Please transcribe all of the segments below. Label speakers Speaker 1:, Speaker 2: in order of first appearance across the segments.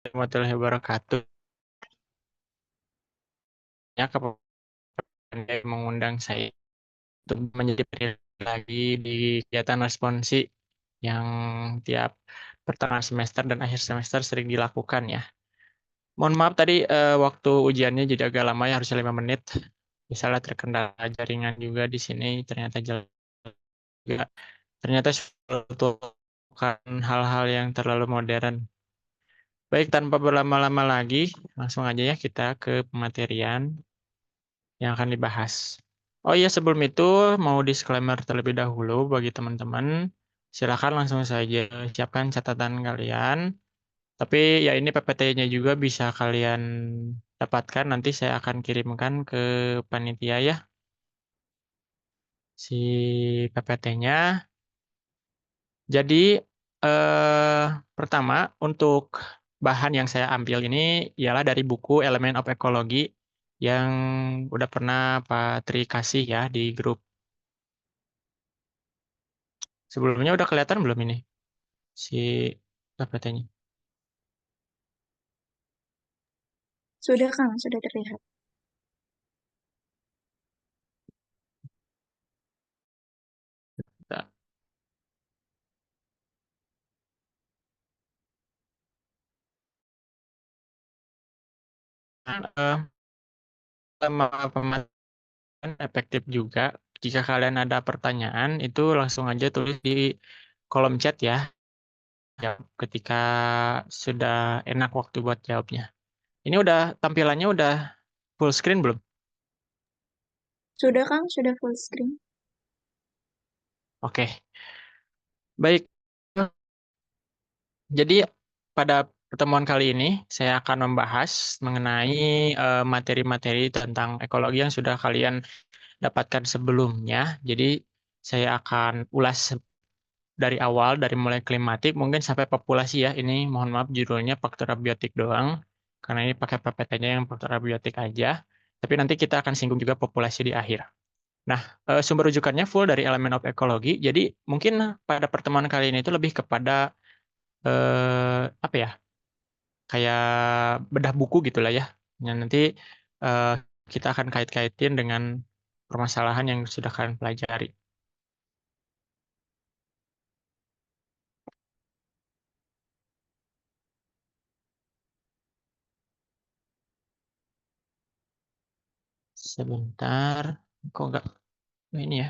Speaker 1: warahmatullahi wabarakatuh. Ya, kepada mengundang saya untuk menjadi peneliti lagi di kegiatan responsi yang tiap pertengahan semester dan akhir semester sering dilakukan ya. Mohon maaf tadi waktu ujiannya jadi agak lama ya, harusnya 5 menit. Misalnya terkendala jaringan juga di sini, ternyata juga. Ternyata bukan hal-hal yang terlalu modern. Baik, tanpa berlama-lama lagi, langsung aja ya kita ke pematerian yang akan dibahas. Oh iya, sebelum itu mau disclaimer terlebih dahulu bagi teman-teman. Silakan langsung saja siapkan catatan kalian. Tapi ya ini PPT-nya juga bisa kalian dapatkan. Nanti saya akan kirimkan ke panitia ya, si PPT-nya. Jadi pertama untuk bahan yang saya ambil ini ialah dari buku Elemen of Ecology yang udah pernah Pak Tri kasih ya di grup. Sebelumnya udah kelihatan belum ini si PPT-nya?
Speaker 2: Sudah, Kang, sudah terlihat.
Speaker 1: Nah, sama pemateri efektif juga. Jika kalian ada pertanyaan, itu langsung aja tulis di kolom chat ya. Jawab ketika sudah enak waktu buat jawabnya. Ini udah tampilannya udah full screen belum?
Speaker 2: Sudah, Kang, sudah full screen.
Speaker 1: Oke, baik. Jadi pada pertemuan kali ini saya akan membahas mengenai materi-materi tentang ekologi yang sudah kalian dapatkan sebelumnya. Jadi saya akan ulas dari awal, dari mulai klimatik mungkin sampai populasi ya. Ini mohon maaf judulnya faktor abiotik doang, karena ini pakai PPT-nya yang faktor abiotik aja. Tapi nanti kita akan singgung juga populasi di akhir. Nah, sumber rujukannya full dari elemen of ekologi. Jadi mungkin pada pertemuan kali ini itu lebih kepada apa ya? Kayak bedah buku gitulah ya. Yang nanti eh, kita akan kait-kaitin dengan permasalahan yang sudah kalian pelajari. Sebentar, kok nggak ini ya?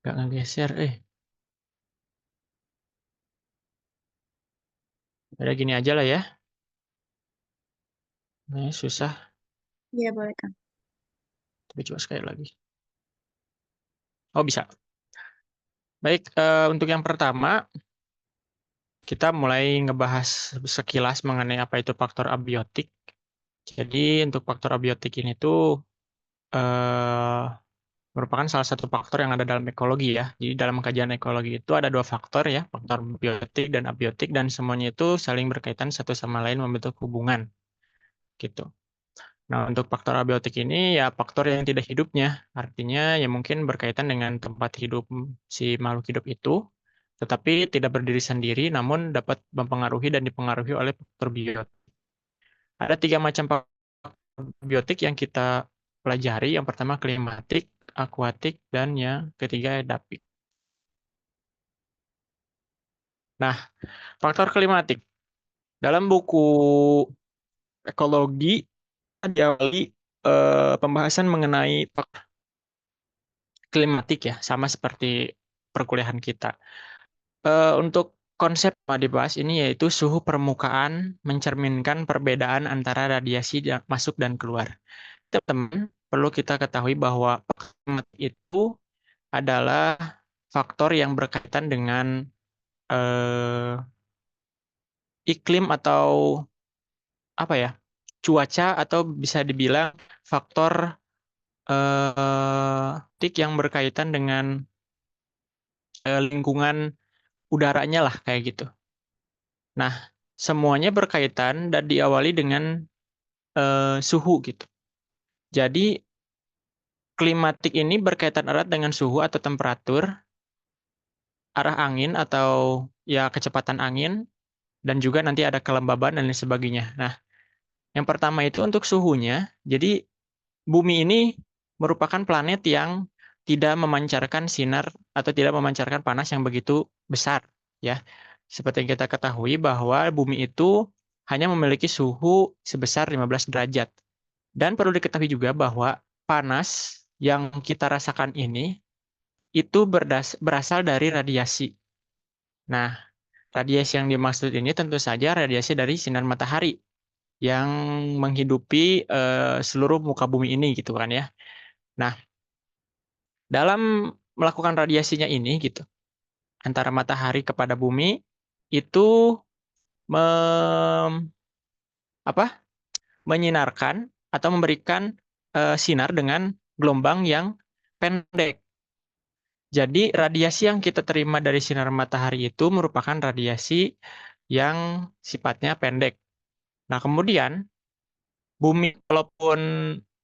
Speaker 1: Nggak ngegeser, Udah gini aja lah ya. Nah, susah,
Speaker 2: Iya, boleh, Kang.
Speaker 1: tapi coba sekali lagi. Oh, bisa. Baik, untuk yang pertama, kita mulai ngebahas sekilas mengenai apa itu faktor abiotik. Jadi, untuk faktor abiotik ini tuh eh, merupakan salah satu faktor yang ada dalam ekologi ya. Jadi, dalam kajian ekologi itu ada dua faktor ya, faktor biotik dan abiotik, dan semuanya itu saling berkaitan satu sama lain membentuk hubungan, gitu. Nah, untuk faktor abiotik ini ya faktor yang tidak hidupnya. Artinya ya mungkin berkaitan dengan tempat hidup si makhluk hidup itu, tetapi tidak berdiri sendiri, namun dapat mempengaruhi dan dipengaruhi oleh faktor biotik. Ada tiga macam faktor biotik yang kita pelajari. Yang pertama klimatik, akuatik, dan yang ketiga edapik. Nah, faktor klimatik. Dalam buku ekologi, diawali pembahasan mengenai faktor klimatik ya, sama seperti perkuliahan kita. Untuk konsep yang dibahas ini yaitu suhu permukaan mencerminkan perbedaan antara radiasi yang masuk dan keluar. Teman-teman, perlu kita ketahui bahwa klimatik itu adalah faktor yang berkaitan dengan eh, iklim atau apa ya, cuaca atau bisa dibilang faktor yang berkaitan dengan lingkungan udaranya lah kayak gitu. Nah, semuanya berkaitan dan diawali dengan suhu gitu. Jadi klimatik ini berkaitan erat dengan suhu atau temperatur, arah angin atau ya kecepatan angin, dan juga nanti ada kelembaban dan lain sebagainya. Nah, yang pertama itu untuk suhunya. Jadi bumi ini merupakan planet yang tidak memancarkan sinar atau tidak memancarkan panas yang begitu besar, ya. Seperti yang kita ketahui bahwa bumi itu hanya memiliki suhu sebesar 15 derajat. Dan perlu diketahui juga bahwa panas yang kita rasakan ini itu berasal dari radiasi. Nah, radiasi yang dimaksud ini tentu saja radiasi dari sinar matahari yang menghidupi seluruh muka bumi ini gitu kan ya. Nah, dalam melakukan radiasinya ini gitu antara matahari kepada bumi itu mem- apa? Menyinarkan atau memberikan sinar dengan gelombang yang pendek. Jadi radiasi yang kita terima dari sinar matahari itu merupakan radiasi yang sifatnya pendek. Nah, kemudian bumi walaupun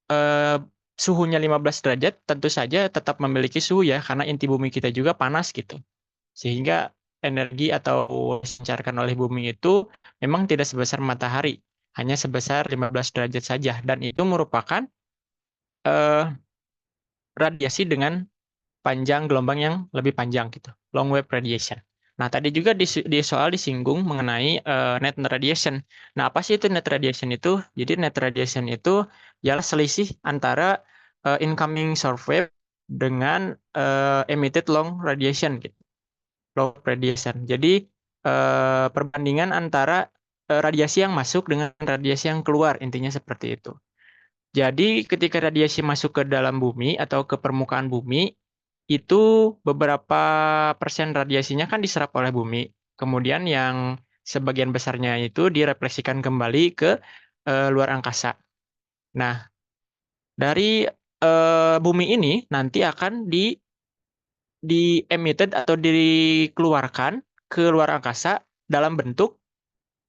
Speaker 1: eh, suhunya 15 derajat tentu saja tetap memiliki suhu ya karena inti bumi kita juga panas gitu. Sehingga energi atau dipancarkan oleh bumi itu memang tidak sebesar matahari, hanya sebesar 15 derajat saja dan itu merupakan eh, radiasi dengan panjang gelombang yang lebih panjang gitu, long wave radiation. Nah, tadi juga di soal disinggung mengenai net radiation. Nah, apa sih itu net radiation itu? Jadi net radiation itu ialah selisih antara incoming short wave dengan emitted long radiation gitu. Long radiation. Jadi perbandingan antara radiasi yang masuk dengan radiasi yang keluar, intinya seperti itu. Jadi ketika radiasi masuk ke dalam bumi atau ke permukaan bumi, itu beberapa persen radiasinya kan diserap oleh bumi. Kemudian yang sebagian besarnya itu direfleksikan kembali ke luar angkasa. Nah, dari bumi ini nanti akan di emitted atau dikeluarkan ke luar angkasa dalam bentuk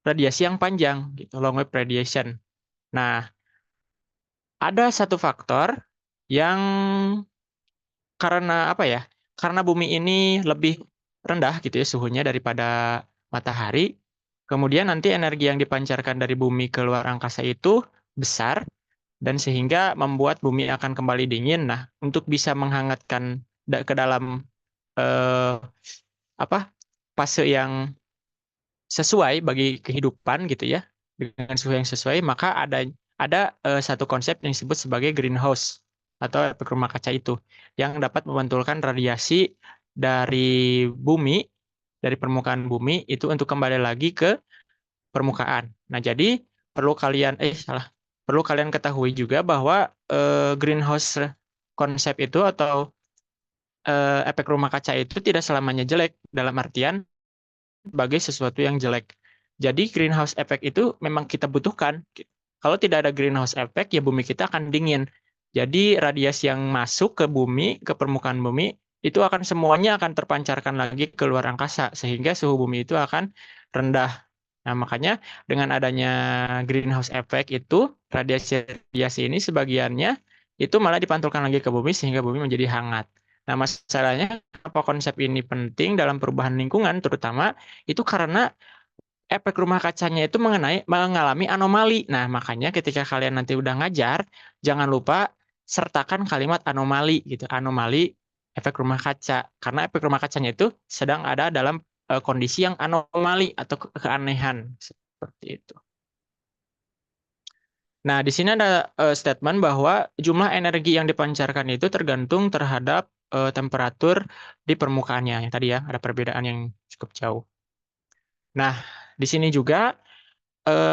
Speaker 1: radiasi yang panjang, gitu, long wave radiation. Nah, ada satu faktor yang karena apa ya? Karena bumi ini lebih rendah gitu ya suhunya daripada matahari. Kemudian nanti energi yang dipancarkan dari bumi ke luar angkasa itu besar dan sehingga membuat bumi akan kembali dingin. Nah, untuk bisa menghangatkan ke dalam eh, apa fase yang sesuai bagi kehidupan gitu ya dengan suhu yang sesuai maka ada satu konsep yang disebut sebagai greenhouse atau efek rumah kaca itu yang dapat memantulkan radiasi dari bumi dari permukaan bumi itu untuk kembali lagi ke permukaan. Nah, jadi perlu kalian ketahui juga bahwa greenhouse konsep itu atau efek rumah kaca itu tidak selamanya jelek dalam artian sebagai sesuatu yang jelek. Jadi greenhouse effect itu memang kita butuhkan. Kalau tidak ada greenhouse effect, ya bumi kita akan dingin. Jadi radiasi yang masuk ke bumi, ke permukaan bumi, itu akan semuanya akan terpancarkan lagi ke luar angkasa, sehingga suhu bumi itu akan rendah. Nah, makanya dengan adanya greenhouse effect itu, radiasi ini sebagiannya itu malah dipantulkan lagi ke bumi, sehingga bumi menjadi hangat. Nah, masalahnya apa konsep ini penting dalam perubahan lingkungan, terutama itu karena efek rumah kacanya itu mengalami anomali. Nah, makanya ketika kalian nanti udah ngajar, jangan lupa sertakan kalimat anomali gitu. Anomali efek rumah kaca. Karena efek rumah kacanya itu sedang ada dalam kondisi yang anomali atau keanehan seperti itu. Nah, di sini ada statement bahwa jumlah energi yang dipancarkan itu tergantung terhadap temperatur di permukaannya. Yang tadi ya, ada perbedaan yang cukup jauh. Nah, di sini juga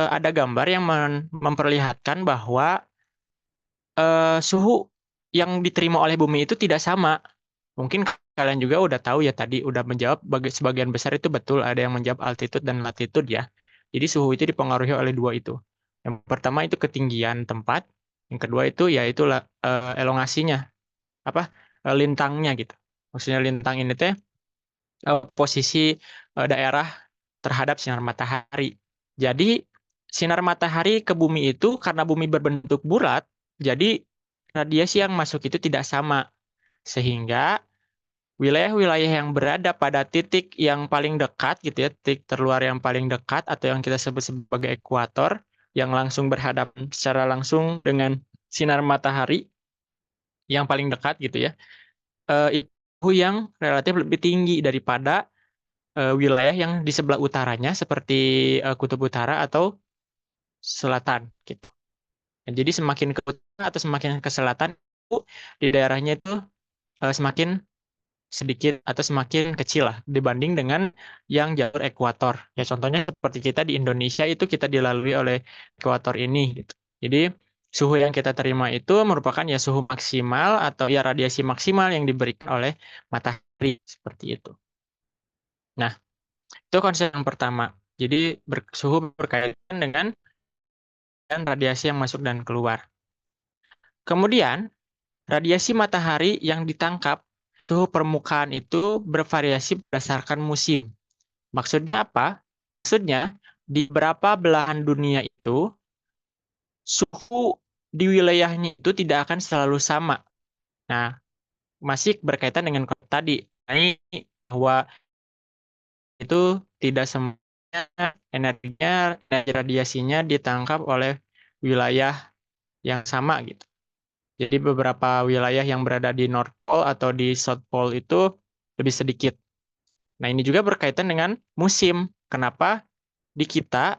Speaker 1: ada gambar yang memperlihatkan bahwa suhu yang diterima oleh bumi itu tidak sama. Mungkin kalian juga udah tahu ya tadi udah menjawab sebagian besar itu betul ada yang menjawab altitude dan latitude ya. Jadi suhu itu dipengaruhi oleh dua itu. Yang pertama itu ketinggian tempat, yang kedua itu yaitu elongasinya apa lintangnya gitu. Maksudnya lintang ini teh posisi daerah terhadap sinar matahari. Jadi sinar matahari ke bumi itu karena bumi berbentuk bulat, jadi radiasi yang masuk itu tidak sama. Sehingga wilayah-wilayah yang berada pada titik yang paling dekat gitu ya, titik terluar yang paling dekat atau yang kita sebut sebagai ekuator yang langsung berhadapan secara langsung dengan sinar matahari yang paling dekat gitu ya. Itu yang relatif lebih tinggi daripada wilayah yang di sebelah utaranya seperti kutub utara atau selatan gitu. Dan jadi semakin ke utara atau semakin ke selatan itu di daerahnya itu semakin sedikit atau semakin kecil lah dibanding dengan yang jalur ekuator. Ya contohnya seperti kita di Indonesia itu kita dilalui oleh ekuator ini gitu. Jadi suhu yang kita terima itu merupakan ya suhu maksimal atau ya radiasi maksimal yang diberikan oleh matahari seperti itu. Nah, itu konsep yang pertama. Jadi suhu berkaitan dengan radiasi yang masuk dan keluar. Kemudian, radiasi matahari yang ditangkap suhu permukaan itu bervariasi berdasarkan musim. Maksudnya apa? Maksudnya, di beberapa belahan dunia itu, suhu di wilayahnya itu tidak akan selalu sama. Nah, masih berkaitan dengan tadi, ini bahwa itu tidak semuanya energi radiasinya ditangkap oleh wilayah yang sama gitu. Jadi beberapa wilayah yang berada di North Pole atau di South Pole itu lebih sedikit. Nah, ini juga berkaitan dengan musim. Kenapa di kita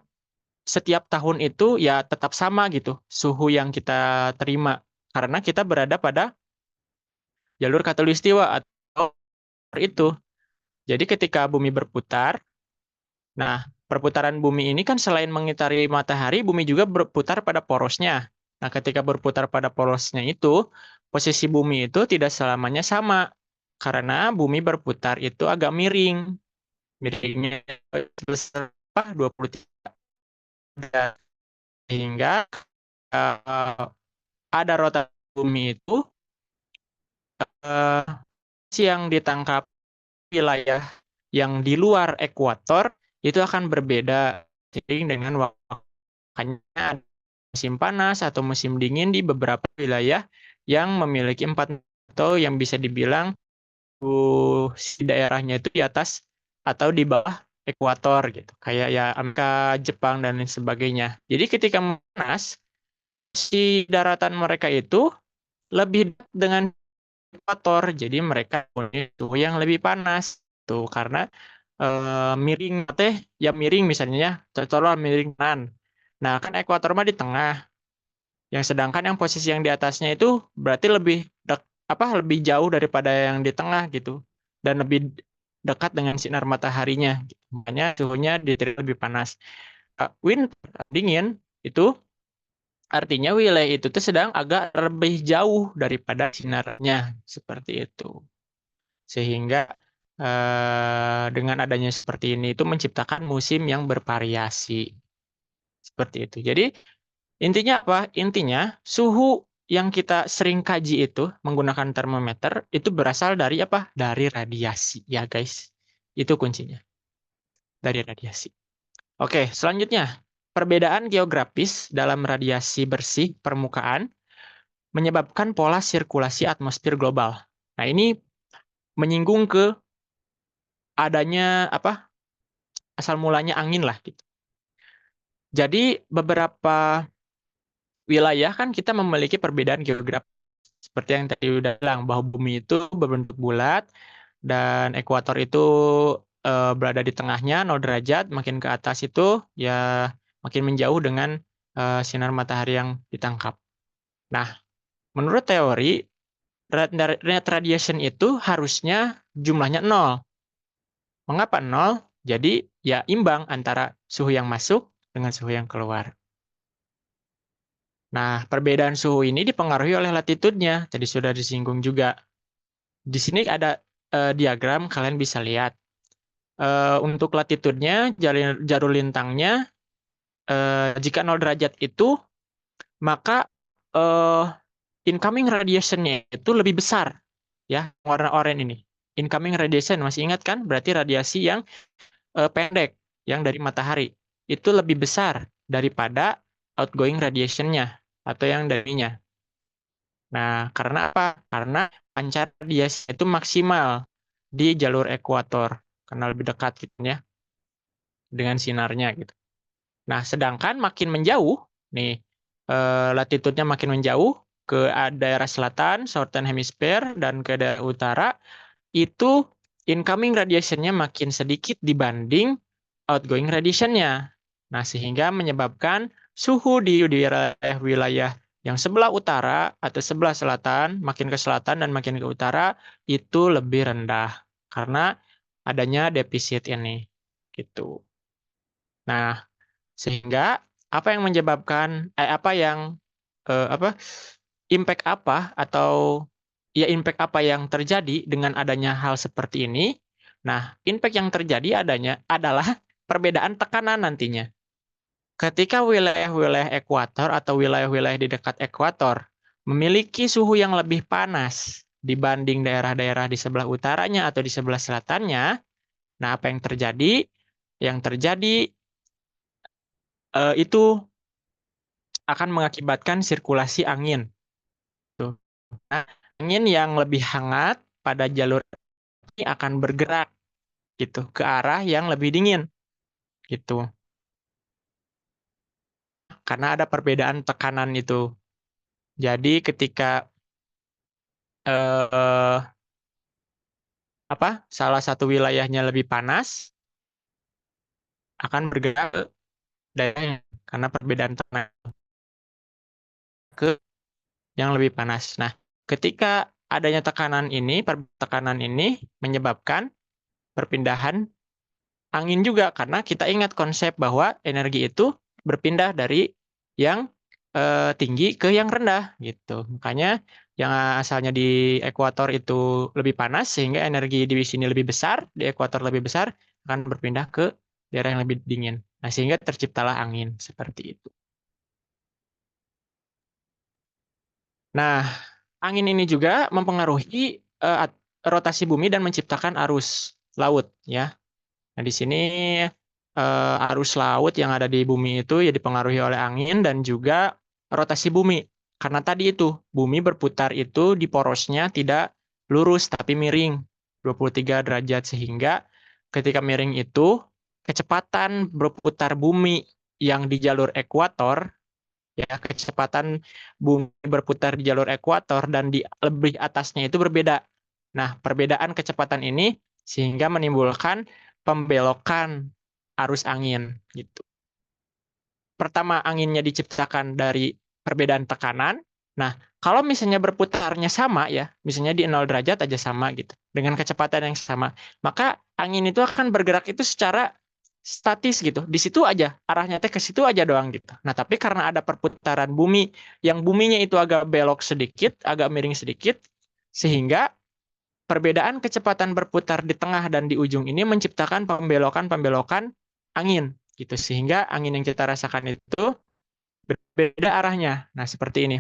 Speaker 1: setiap tahun itu ya tetap sama gitu suhu yang kita terima karena kita berada pada jalur khatulistiwa atau itu. Jadi ketika bumi berputar, nah perputaran bumi ini kan selain mengitari matahari, bumi juga berputar pada porosnya. Nah, ketika berputar pada porosnya itu, posisi bumi itu tidak selamanya sama karena bumi berputar itu agak miring. Miringnya sebesar 23 derajat. Sehingga eh, ada rotasi bumi itu eh, yang ditangkap wilayah yang di luar ekuator itu akan berbeda seiring dengan waktu. Makanya ada musim panas atau musim dingin di beberapa wilayah yang memiliki empat atau yang bisa dibilang si daerahnya itu di atas atau di bawah ekuator gitu. Kayak ya Amerika, Jepang dan lain sebagainya. Jadi ketika panas si daratan mereka itu lebih dekat dengan ekuator, jadi mereka punya suhu yang lebih panas tuh karena miring teh ya miring misalnya ya contohnya miring kanan. Nah kan ekuator mah di tengah, yang sedangkan yang posisi yang di atasnya itu berarti lebih lebih jauh daripada yang di tengah gitu dan lebih dekat dengan sinar mataharinya. Makanya suhunya lebih panas. Winter dingin itu artinya wilayah itu tuh sedang agak lebih jauh daripada sinarnya seperti itu. Sehingga dengan adanya seperti ini itu menciptakan musim yang bervariasi. Seperti itu. Jadi intinya apa? Intinya suhu yang kita sering kaji itu menggunakan termometer itu berasal dari apa? Dari radiasi ya guys. Itu kuncinya. Dari radiasi. Oke, selanjutnya. Perbedaan geografis dalam radiasi bersih permukaan menyebabkan pola sirkulasi atmosfer global. Nah, ini menyinggung ke adanya apa? Asal mulanya angin lah gitu. Jadi beberapa wilayah kan kita memiliki perbedaan geografis. Seperti yang tadi udah bilang bahwa bumi itu berbentuk bulat dan ekuator itu berada di tengahnya 0 derajat, makin ke atas itu ya makin menjauh dengan sinar matahari yang ditangkap. Nah, menurut teori net radiation itu harusnya jumlahnya 0. Mengapa 0? Jadi ya imbang antara suhu yang masuk dengan suhu yang keluar. Nah, perbedaan suhu ini dipengaruhi oleh latitudenya. Tadi sudah disinggung juga. Di sini ada diagram, kalian bisa lihat. Untuk latitudenya, jalur lintangnya, jika 0 derajat itu, maka incoming radiation-nya itu lebih besar. Ya, warna oranye ini. Incoming radiation, masih ingat kan? Berarti radiasi yang pendek, yang dari matahari. Itu lebih besar daripada outgoing radiation-nya atau yang darinya. Nah, karena apa? Karena pancar radiasi itu maksimal di jalur ekuator karena lebih dekat gitu ya dengan sinarnya gitu. Nah, sedangkan makin menjauh nih latitude-nya makin menjauh ke daerah selatan, Southern Hemisphere dan ke daerah utara itu incoming radiation-nya makin sedikit dibanding outgoing radiation-nya. Nah, sehingga menyebabkan suhu di wilayah yang sebelah utara atau sebelah selatan, makin ke selatan dan makin ke utara itu lebih rendah karena adanya defisit ini. Gitu. Nah, sehingga apa yang menyebabkan apa yang apa impact apa atau ya impact apa yang terjadi dengan adanya hal seperti ini? Nah, impact yang terjadi adalah perbedaan tekanan nantinya. Ketika wilayah-wilayah ekuator atau wilayah-wilayah di dekat ekuator memiliki suhu yang lebih panas dibanding daerah-daerah di sebelah utaranya atau di sebelah selatannya, nah apa yang terjadi? Yang terjadi itu akan mengakibatkan sirkulasi angin. Tuh. Nah, angin yang lebih hangat pada jalur ini akan bergerak gitu ke arah yang lebih dingin gitu. Karena ada perbedaan tekanan itu. Jadi ketika eh, salah satu wilayahnya lebih panas akan bergerak ke daerahnya karena perbedaan tekanan ke yang lebih panas. Nah, ketika adanya tekanan ini menyebabkan perpindahan angin juga karena kita ingat konsep bahwa energi itu berpindah dari yang tinggi ke yang rendah gitu. Makanya yang asalnya di ekuator itu lebih panas sehingga energi di sini lebih besar, di ekuator lebih besar akan berpindah ke daerah yang lebih dingin. Nah, sehingga terciptalah angin seperti itu. Nah, angin ini juga mempengaruhi rotasi bumi dan menciptakan arus laut ya. Nah, di sini arus laut yang ada di bumi itu ya dipengaruhi oleh angin dan juga rotasi bumi. Karena tadi itu, bumi berputar itu di porosnya tidak lurus tapi miring 23 derajat sehingga ketika miring itu kecepatan berputar bumi yang di jalur ekuator ya kecepatan bumi berputar di jalur ekuator dan di lebih atasnya itu berbeda. Nah, perbedaan kecepatan ini sehingga menimbulkan pembelokan arus angin gitu. Pertama anginnya diciptakan dari perbedaan tekanan. Nah, kalau misalnya berputarnya sama ya, misalnya di 0 derajat aja sama gitu, dengan kecepatan yang sama, maka angin itu akan bergerak itu secara statis gitu. Di situ aja, arahnya teh ke situ aja doang gitu. Nah, tapi karena ada perputaran bumi, yang buminya itu agak belok sedikit, agak miring sedikit, sehingga perbedaan kecepatan berputar di tengah dan di ujung ini menciptakan pembelokan-pembelokan angin gitu sehingga angin yang kita rasakan itu berbeda arahnya. Nah, seperti ini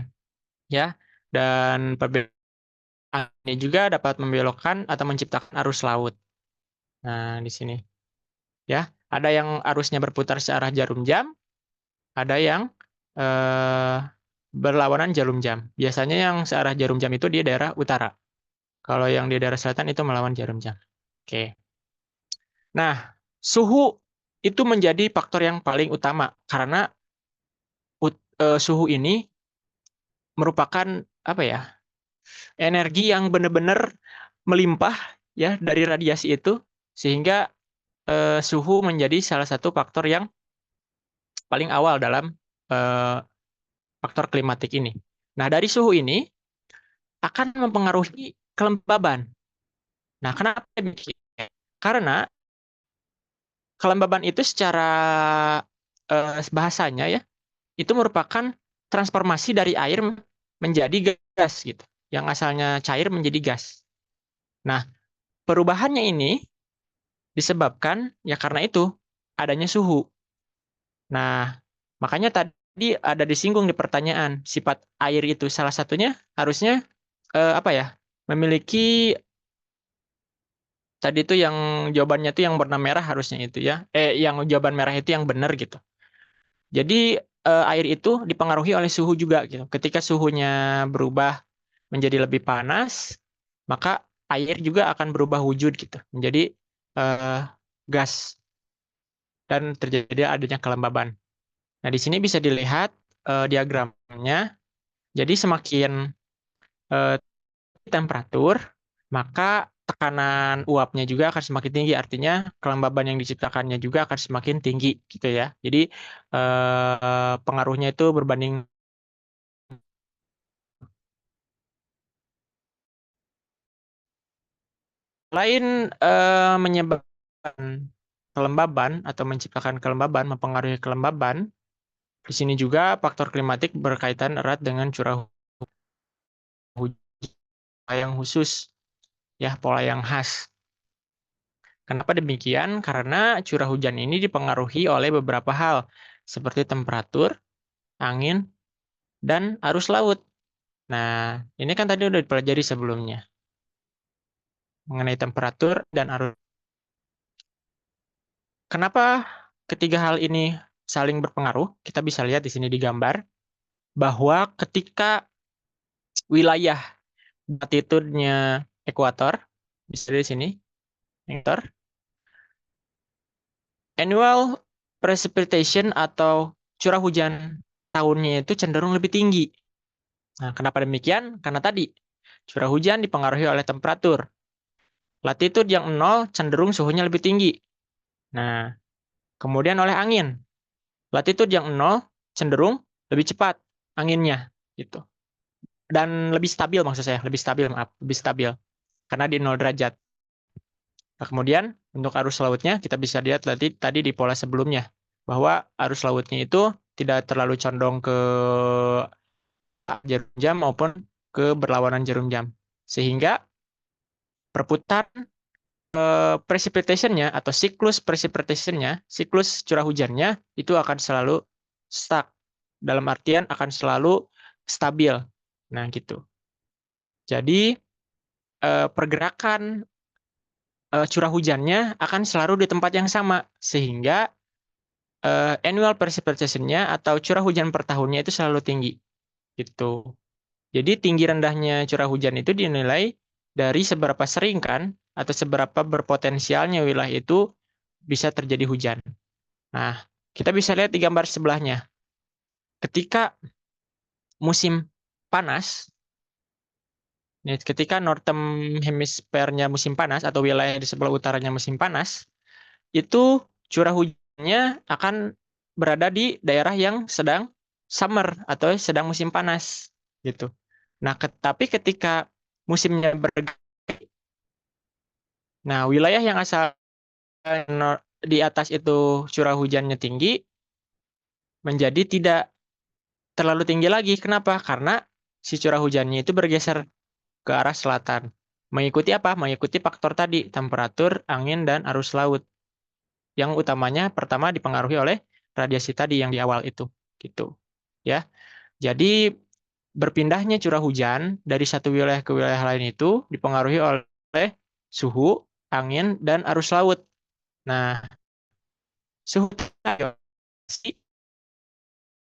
Speaker 1: ya. Dan perbedaan ini juga dapat membelokkan atau menciptakan arus laut. Nah, di sini ya. Ada yang arusnya berputar searah jarum jam, ada yang eh, berlawanan jarum jam. Biasanya yang searah jarum jam itu di daerah utara. Kalau yang di daerah selatan itu melawan jarum jam. Oke. Nah, suhu itu menjadi faktor yang paling utama karena suhu ini merupakan apa ya? Energi yang benar-benar melimpah ya dari radiasi itu sehingga suhu menjadi salah satu faktor yang paling awal dalam eh, faktor klimatik ini. Nah, dari suhu ini akan mempengaruhi kelembaban. Nah, kenapa demikian? Karena kelembaban itu secara bahasanya ya itu merupakan transformasi dari air menjadi gas gitu. Yang asalnya cair menjadi gas. Nah, perubahannya ini disebabkan ya karena itu adanya suhu. Nah, makanya tadi ada disinggung di pertanyaan, sifat air itu salah satunya harusnya apa ya? Memiliki tadi itu yang jawabannya itu yang warna merah harusnya itu ya. Yang jawaban merah itu yang benar gitu. Jadi air itu dipengaruhi oleh suhu juga gitu. Ketika suhunya berubah menjadi lebih panas, maka air juga akan berubah wujud gitu, menjadi eh, gas dan terjadi adanya kelembaban. Nah, di sini bisa dilihat diagramnya. Jadi semakin eh, temperatur, maka tekanan uapnya juga akan semakin tinggi. Artinya kelembaban yang diciptakannya juga akan semakin tinggi gitu ya. Jadi pengaruhnya itu berbanding. Selain menyebabkan kelembaban atau menciptakan kelembaban, mempengaruhi kelembaban, di sini juga faktor klimatik berkaitan erat dengan curah hujan yang khusus, ya pola yang khas. Kenapa demikian? Karena curah hujan ini dipengaruhi oleh beberapa hal, seperti temperatur, angin, dan arus laut. Nah, ini kan tadi udah dipelajari sebelumnya, mengenai temperatur dan arus. Kenapa ketiga hal ini saling berpengaruh? Kita bisa lihat di sini di gambar, bahwa ketika wilayah latitude-nya ekuator, bisa di sini, ekuator, annual precipitation atau curah hujan tahunnya itu cenderung lebih tinggi. Nah, kenapa demikian? Karena tadi curah hujan dipengaruhi oleh temperatur. Latitude yang 0 cenderung suhunya lebih tinggi. Nah, kemudian oleh angin. Latitude yang 0 cenderung lebih cepat anginnya gitu. Dan lebih stabil, maksud saya, lebih stabil, maaf, lebih stabil karena di 0 derajat. Nah, kemudian untuk arus lautnya kita bisa lihat tadi di pola sebelumnya bahwa arus lautnya itu tidak terlalu condong ke jarum jam maupun ke berlawanan jarum jam. Sehingga perputaran precipitation-nya atau siklus precipitation-nya, siklus curah hujannya itu akan selalu stuck. Dalam artian akan selalu stabil. Nah, gitu. Jadi pergerakan curah hujannya akan selalu di tempat yang sama sehingga annual precipitation-nya atau curah hujan per tahunnya itu selalu tinggi gitu. Jadi tinggi rendahnya curah hujan itu dinilai dari seberapa sering kan atau seberapa berpotensialnya wilayah itu bisa terjadi hujan. Nah, kita bisa lihat di gambar sebelahnya. Ketika musim panas, ketika northern hemisphere-nya musim panas atau wilayah di sebelah utaranya musim panas, itu curah hujannya akan berada di daerah yang sedang summer atau sedang musim panas gitu. Nah, tapi ketika musimnya berganti, nah wilayah yang asal di atas itu curah hujannya tinggi menjadi tidak terlalu tinggi lagi. Kenapa? Karena si curah hujannya itu bergeser ke arah selatan. Mengikuti apa? Mengikuti faktor tadi, temperatur, angin, dan arus laut. Yang utamanya pertama dipengaruhi oleh radiasi tadi yang di awal itu gitu ya. Jadi berpindahnya curah hujan dari satu wilayah ke wilayah lain itu dipengaruhi oleh suhu, angin, dan arus laut. Nah, suhu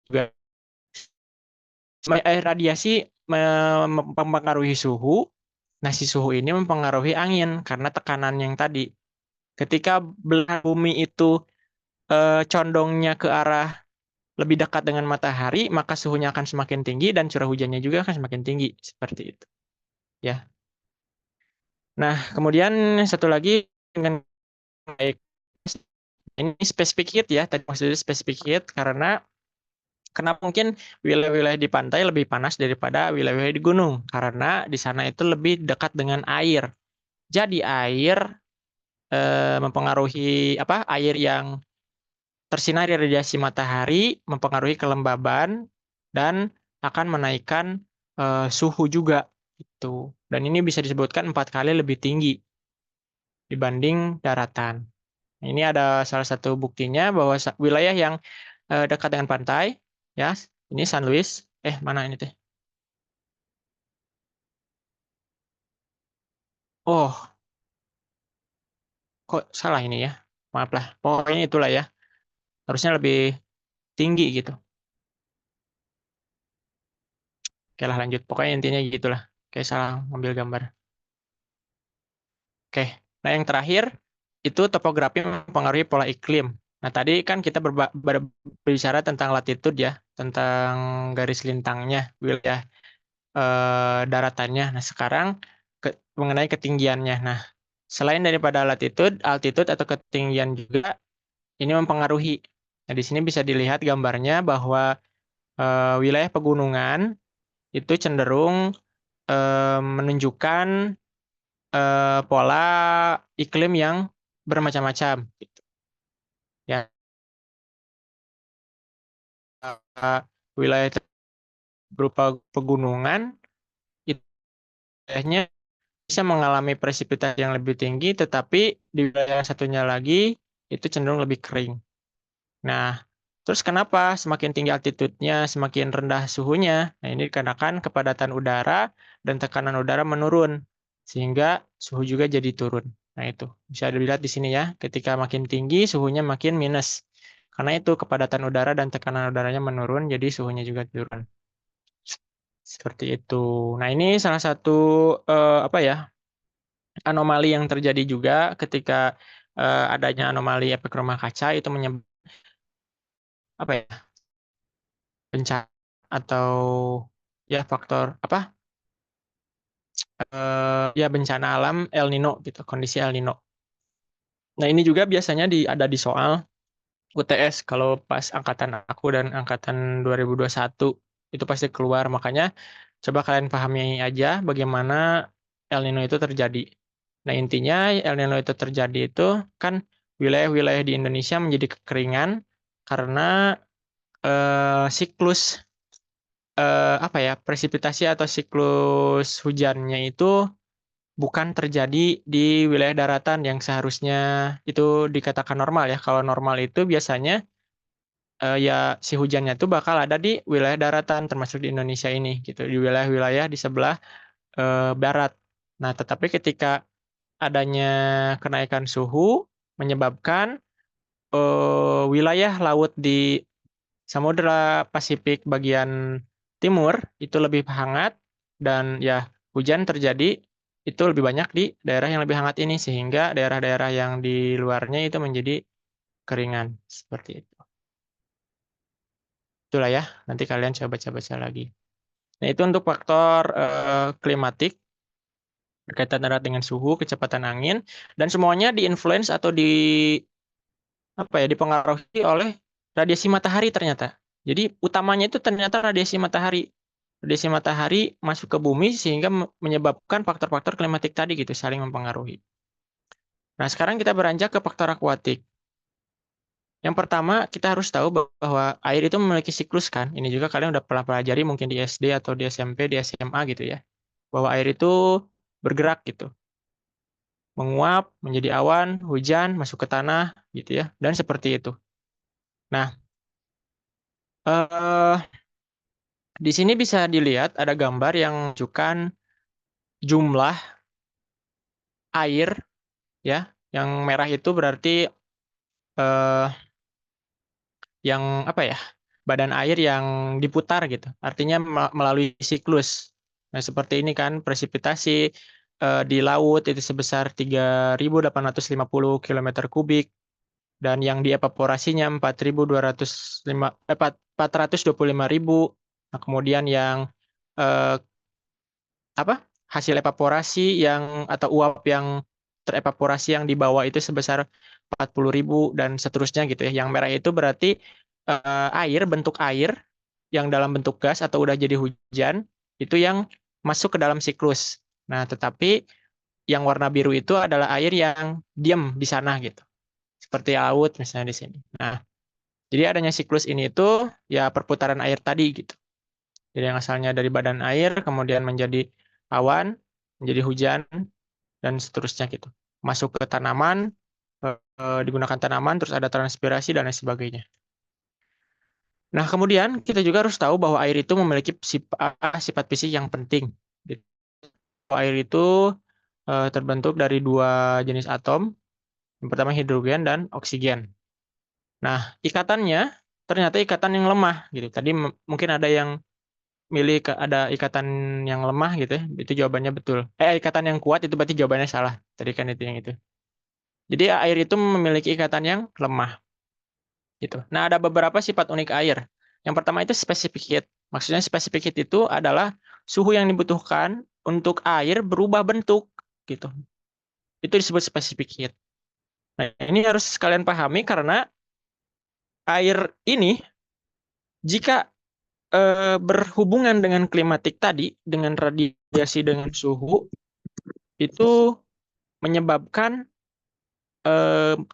Speaker 1: juga radiasi mempengaruhi suhu. Nah, si suhu ini mempengaruhi angin karena tekanan yang tadi. Ketika belahan bumi itu condongnya ke arah lebih dekat dengan matahari, maka suhunya akan semakin tinggi dan curah hujannya juga akan semakin tinggi. Seperti itu. Ya. Nah, kemudian satu lagi dengan baik, ini spesifik heat ya, tadi maksudnya spesifik heat karena kenapa mungkin wilayah-wilayah di pantai lebih panas daripada wilayah-wilayah di gunung? Karena di sana itu lebih dekat dengan air. Jadi air mempengaruhi apa? Air yang tersinari radiasi matahari mempengaruhi kelembaban dan akan menaikkan suhu juga itu. Dan ini bisa disebutkan 4 kali lebih tinggi dibanding daratan. Ini ada salah satu buktinya bahwa wilayah yang dekat dengan pantai, ya, ini San Luis. Mana ini teh? Oh, kok salah ini ya? Maaf lah. Pokoknya itulah ya. Harusnya lebih tinggi gitu. Oke lah lanjut. Pokoknya intinya gitulah. Kayak salah ngambil gambar. Oke. Nah yang terakhir itu topografi mempengaruhi pola iklim. Nah tadi kan kita berbicara tentang latitude ya, tentang garis lintangnya, wilayah daratannya. Nah sekarang mengenai ketinggiannya. Nah selain daripada latitude, altitude atau ketinggian juga ini mempengaruhi. Nah di sini bisa dilihat gambarnya bahwa wilayah pegunungan itu cenderung menunjukkan pola iklim yang bermacam-macam. Gitu. Ya, wilayah berupa pegunungan itu wilayahnya bisa mengalami presipitasi yang lebih tinggi, tetapi di wilayah yang satunya lagi itu cenderung lebih kering. Nah, terus kenapa semakin tinggi altitude-nya, semakin rendah suhunya? Nah, ini dikarenakan kepadatan udara dan tekanan udara menurun, sehingga suhu juga jadi turun. Nah, itu bisa dilihat di sini ya, ketika makin tinggi, suhunya makin minus. Karena itu kepadatan udara dan tekanan udaranya menurun, jadi suhunya juga turun. Seperti itu. Nah, ini salah satu apa ya, anomali yang terjadi juga ketika adanya anomali efek rumah kaca itu menyebabkan apa ya, bencana atau ya faktor apa ya bencana alam El Nino gitu, kondisi El Nino. Nah ini juga biasanya ada di soal UTS kalau pas angkatan aku dan angkatan 2021 itu pasti keluar. Makanya coba kalian pahami aja bagaimana El Nino itu terjadi. Nah intinya El Nino itu terjadi itu kan wilayah-wilayah di Indonesia menjadi kekeringan karena siklus apa ya, presipitasi atau siklus hujannya itu bukan terjadi di wilayah daratan yang seharusnya itu dikatakan normal ya. Kalau normal itu biasanya ya si hujannya itu bakal ada di wilayah daratan termasuk di Indonesia ini gitu, di wilayah-wilayah di sebelah barat. Nah, tetapi ketika adanya kenaikan suhu menyebabkan wilayah laut di Samudra Pasifik bagian timur itu lebih hangat dan ya hujan terjadi itu lebih banyak di daerah yang lebih hangat ini sehingga daerah-daerah yang di luarnya itu menjadi keringan seperti itu. Itulah ya, nanti kalian coba baca-baca lagi. Nah, itu untuk faktor klimatik berkaitan erat dengan suhu, kecepatan angin dan semuanya diinfluence atau apa ya dipengaruhi oleh radiasi matahari ternyata. Jadi utamanya itu ternyata radiasi matahari. Radiasi matahari masuk ke bumi sehingga menyebabkan faktor-faktor klimatik tadi gitu saling mempengaruhi. Nah, sekarang kita beranjak ke faktor akuatik. Yang pertama, kita harus tahu bahwa air itu memiliki siklus kan. Ini juga kalian udah pernah pelajari mungkin di SD atau di SMP, di SMA gitu ya. Bahwa air itu bergerak gitu. Menguap menjadi awan, hujan, masuk ke tanah gitu ya. Dan seperti itu. Nah, eh, di sini bisa dilihat ada gambar yang menunjukkan jumlah air ya. Yang merah itu berarti eh, yang apa ya? Badan air yang diputar gitu. Artinya melalui siklus. Nah, seperti ini kan presipitasi di laut itu sebesar 3.850 km kubik dan yang dievaporasinya 425.000. Nah, kemudian yang eh, apa hasil evaporasi yang atau uap yang terevaporasi yang di bawah itu sebesar 40.000 dan seterusnya gitu ya. Yang merah itu berarti air, bentuk air yang dalam bentuk gas atau udah jadi hujan itu yang masuk ke dalam siklus. Nah, tetapi yang warna biru itu adalah air yang diam di sana gitu. Seperti laut misalnya di sini. Nah, jadi adanya siklus ini itu ya perputaran air tadi gitu. Jadi yang asalnya dari badan air kemudian menjadi awan, menjadi hujan dan seterusnya gitu. Masuk ke tanaman, digunakan tanaman, terus ada transpirasi dan lain sebagainya. Nah, kemudian kita juga harus tahu bahwa air itu memiliki sifat fisik yang penting. Gitu. Air itu terbentuk dari dua jenis atom, yang pertama hidrogen dan oksigen. Nah, ikatannya ternyata ikatan yang lemah gitu. Tadi mungkin ada yang milih ada ikatan yang lemah gitu ya. Itu jawabannya betul. Ikatan yang kuat itu berarti jawabannya salah. Tadi kan itu yang itu. Jadi air itu memiliki ikatan yang lemah gitu. Nah, ada beberapa sifat unik air. Yang pertama itu specific heat. Maksudnya specific heat itu adalah suhu yang dibutuhkan untuk air berubah bentuk gitu. Itu disebut specific heat. Nah, ini harus kalian pahami karena air ini jika berhubungan dengan klimatik tadi, dengan radiasi, dengan suhu, itu menyebabkan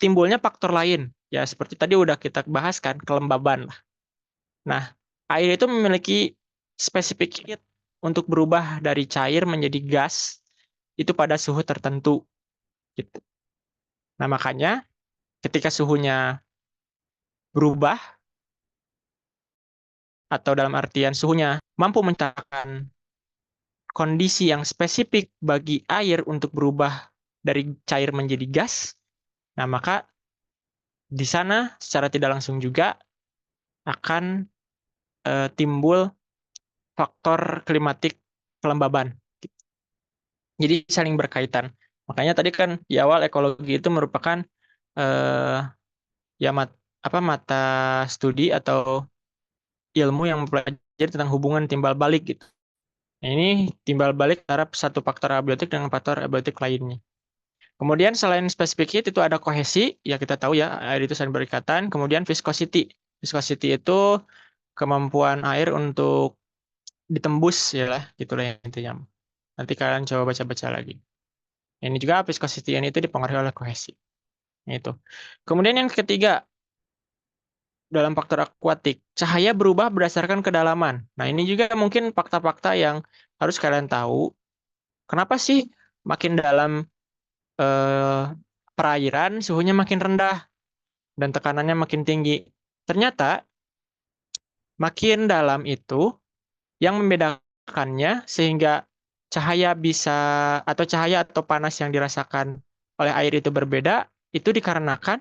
Speaker 1: timbulnya faktor lain. Ya, seperti tadi udah kita bahas kan, kelembaban. Nah, air itu memiliki spesifik heat untuk berubah dari cair menjadi gas itu pada suhu tertentu. Gitu. Nah, makanya ketika suhunya berubah, atau dalam artian suhunya mampu menciptakan kondisi yang spesifik bagi air untuk berubah dari cair menjadi gas, nah maka di sana secara tidak langsung juga akan timbul faktor klimatik kelembaban. Jadi saling berkaitan. Makanya tadi kan di awal ekologi itu merupakan eh, ya mata studi atau ilmu yang mempelajari tentang hubungan timbal balik gitu. Nah, ini timbal balik antara satu faktor abiotik dengan faktor abiotik lainnya. Kemudian selain specific heat itu ada kohesi, ya kita tahu ya air itu saling berikatan. Kemudian viscosity. Viscosity itu kemampuan air untuk ditembus ya lah, gitulah yang intinya. Nanti kalian coba baca-baca lagi. Ini juga viscosity ini itu dipengaruhi oleh kohesi. Itu. Kemudian yang ketiga dalam faktor akuatik, cahaya berubah berdasarkan kedalaman. Nah, ini juga mungkin fakta-fakta yang harus kalian tahu. Kenapa sih makin dalam eh, perairan suhunya makin rendah dan tekanannya makin tinggi? Ternyata makin dalam itu yang membedakannya sehingga cahaya bisa atau cahaya atau panas yang dirasakan oleh air itu berbeda, itu dikarenakan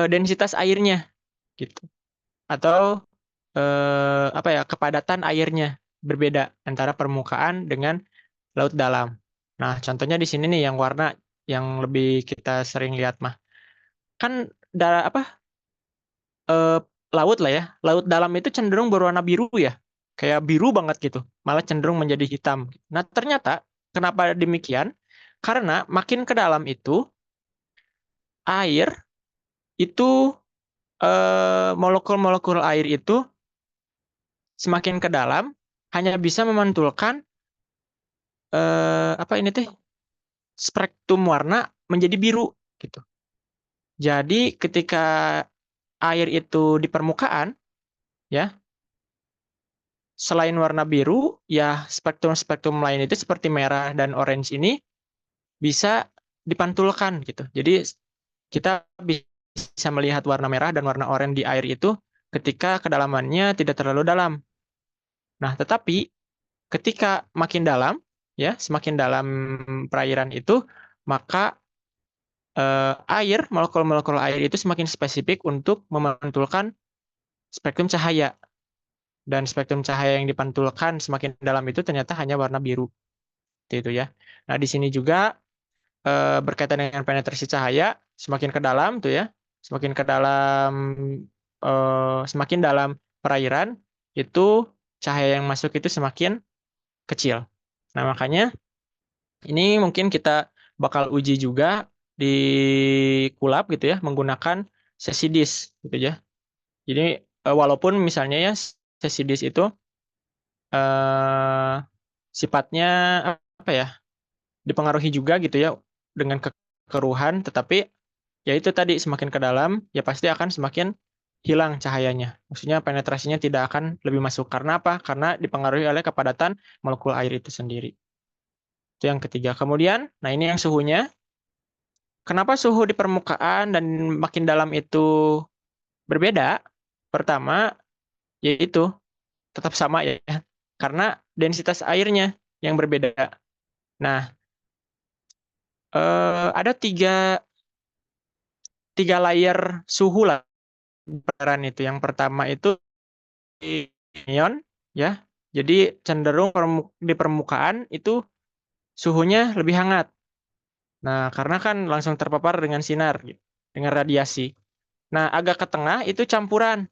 Speaker 1: densitas airnya gitu. Atau apa ya, kepadatan airnya berbeda antara permukaan dengan laut dalam. Nah, contohnya di sini nih yang warna yang lebih kita sering lihat mah. Kan apa eh, laut lah ya. Laut dalam itu cenderung berwarna biru ya. Kayak biru banget gitu. Malah cenderung menjadi hitam. Nah, ternyata kenapa demikian? Karena makin ke dalam itu air itu molekul-molekul air itu semakin ke dalam hanya bisa memantulkan apa ini teh spektrum warna menjadi biru gitu. Jadi ketika air itu di permukaan ya, selain warna biru ya spektrum-spektrum lain itu seperti merah dan orange ini bisa dipantulkan gitu. Jadi kita bisa melihat warna merah dan warna oranye di air itu ketika kedalamannya tidak terlalu dalam. Nah, tetapi ketika makin dalam ya, semakin dalam perairan itu maka air, molekul-molekul air itu semakin spesifik untuk memantulkan spektrum cahaya. Dan spektrum cahaya yang dipantulkan semakin dalam itu ternyata hanya warna biru. Itu ya. Nah, di sini juga berkaitan dengan penetrasi cahaya, semakin ke dalam tuh ya, semakin ke dalam, semakin dalam perairan, itu cahaya yang masuk itu semakin kecil. Nah, makanya ini mungkin kita bakal uji juga di kulap gitu ya, menggunakan sesi disk gitu ya. Jadi walaupun misalnya ya sesi disk itu eh, sifatnya apa ya, dipengaruhi juga gitu ya dengan kekeruhan, tetapi ya itu tadi semakin ke dalam ya pasti akan semakin hilang cahayanya. Maksudnya penetrasinya tidak akan lebih masuk. Karena apa? Karena dipengaruhi oleh kepadatan molekul air itu sendiri. Itu yang ketiga. Kemudian, nah ini yang suhunya. Kenapa suhu di permukaan dan makin dalam itu berbeda? Pertama, yaitu tetap sama ya, karena densitas airnya yang berbeda. Nah, ada tiga layer suhu lah peran itu. Yang pertama itu ion, ya. Jadi cenderung di permukaan itu suhunya lebih hangat. Nah, karena kan langsung terpapar dengan sinar, gitu, dengan radiasi. Nah, agak ke tengah itu campuran.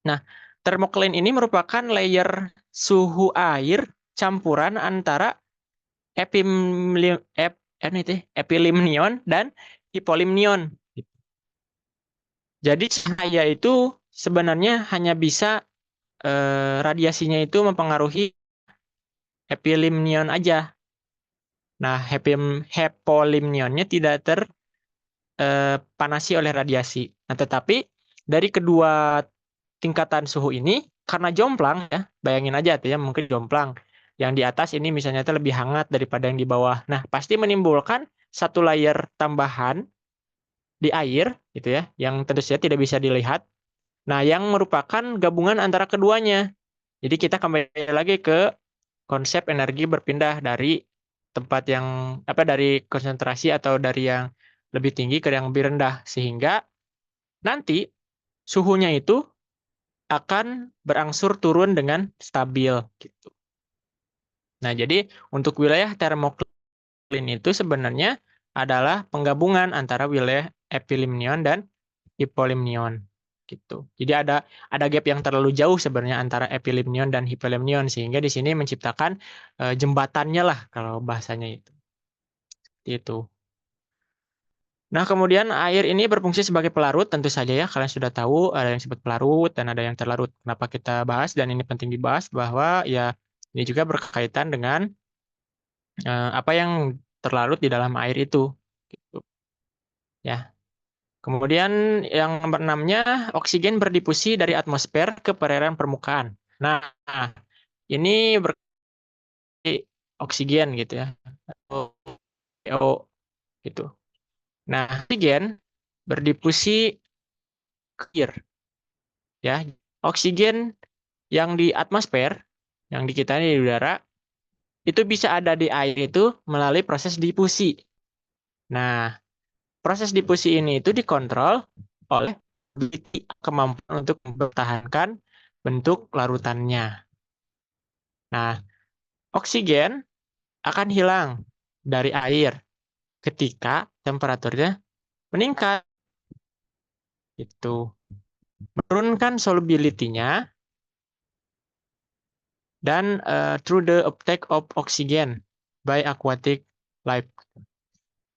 Speaker 1: Nah, thermocline ini merupakan layer suhu air campuran antara epilimnion dan hipolimnion. Jadi cahaya itu sebenarnya hanya bisa radiasinya itu mempengaruhi epilimnion aja. Nah, hipolimnionnya tidak terpanasi oleh radiasi. Nah, tetapi dari kedua tingkatan suhu ini karena jomplang ya, bayangin aja tuh ya, mungkin jomplang. Yang di atas ini misalnya itu lebih hangat daripada yang di bawah. Nah, pasti menimbulkan satu layer tambahan di air gitu ya, yang tentu saja tidak bisa dilihat. Nah, yang merupakan gabungan antara keduanya. Jadi kita kembali lagi ke konsep energi berpindah dari tempat yang dari konsentrasi atau dari yang lebih tinggi ke yang lebih rendah, sehingga nanti suhunya itu akan berangsur turun dengan stabil gitu. Nah, jadi untuk wilayah termokline itu sebenarnya adalah penggabungan antara wilayah epilimnion dan hipolimnion gitu. Jadi ada gap yang terlalu jauh sebenarnya antara epilimnion dan hipolimnion, sehingga di sini menciptakan jembatannya lah kalau bahasanya itu. Itu. Nah, kemudian air ini berfungsi sebagai pelarut, tentu saja ya, kalian sudah tahu ada yang disebut pelarut dan ada yang terlarut. Kenapa kita bahas dan ini penting dibahas bahwa ya ini juga berkaitan dengan apa yang terlarut di dalam air itu. Gitu. Ya. Kemudian yang nomor 6-nya, oksigen berdifusi dari atmosfer ke perairan permukaan. Nah, ini berarti oksigen gitu ya, atau CO gitu. Nah, oksigen berdifusi ke air ya. Oksigen yang di atmosfer, yang di kita ini di udara, itu bisa ada di air itu melalui proses difusi. Nah, proses difusi ini itu dikontrol oleh kemampuan untuk mempertahankan bentuk larutannya. Nah, oksigen akan hilang dari air ketika temperaturnya meningkat. Itu menurunkan solubility-nya dan through the uptake of oxygen by aquatic life.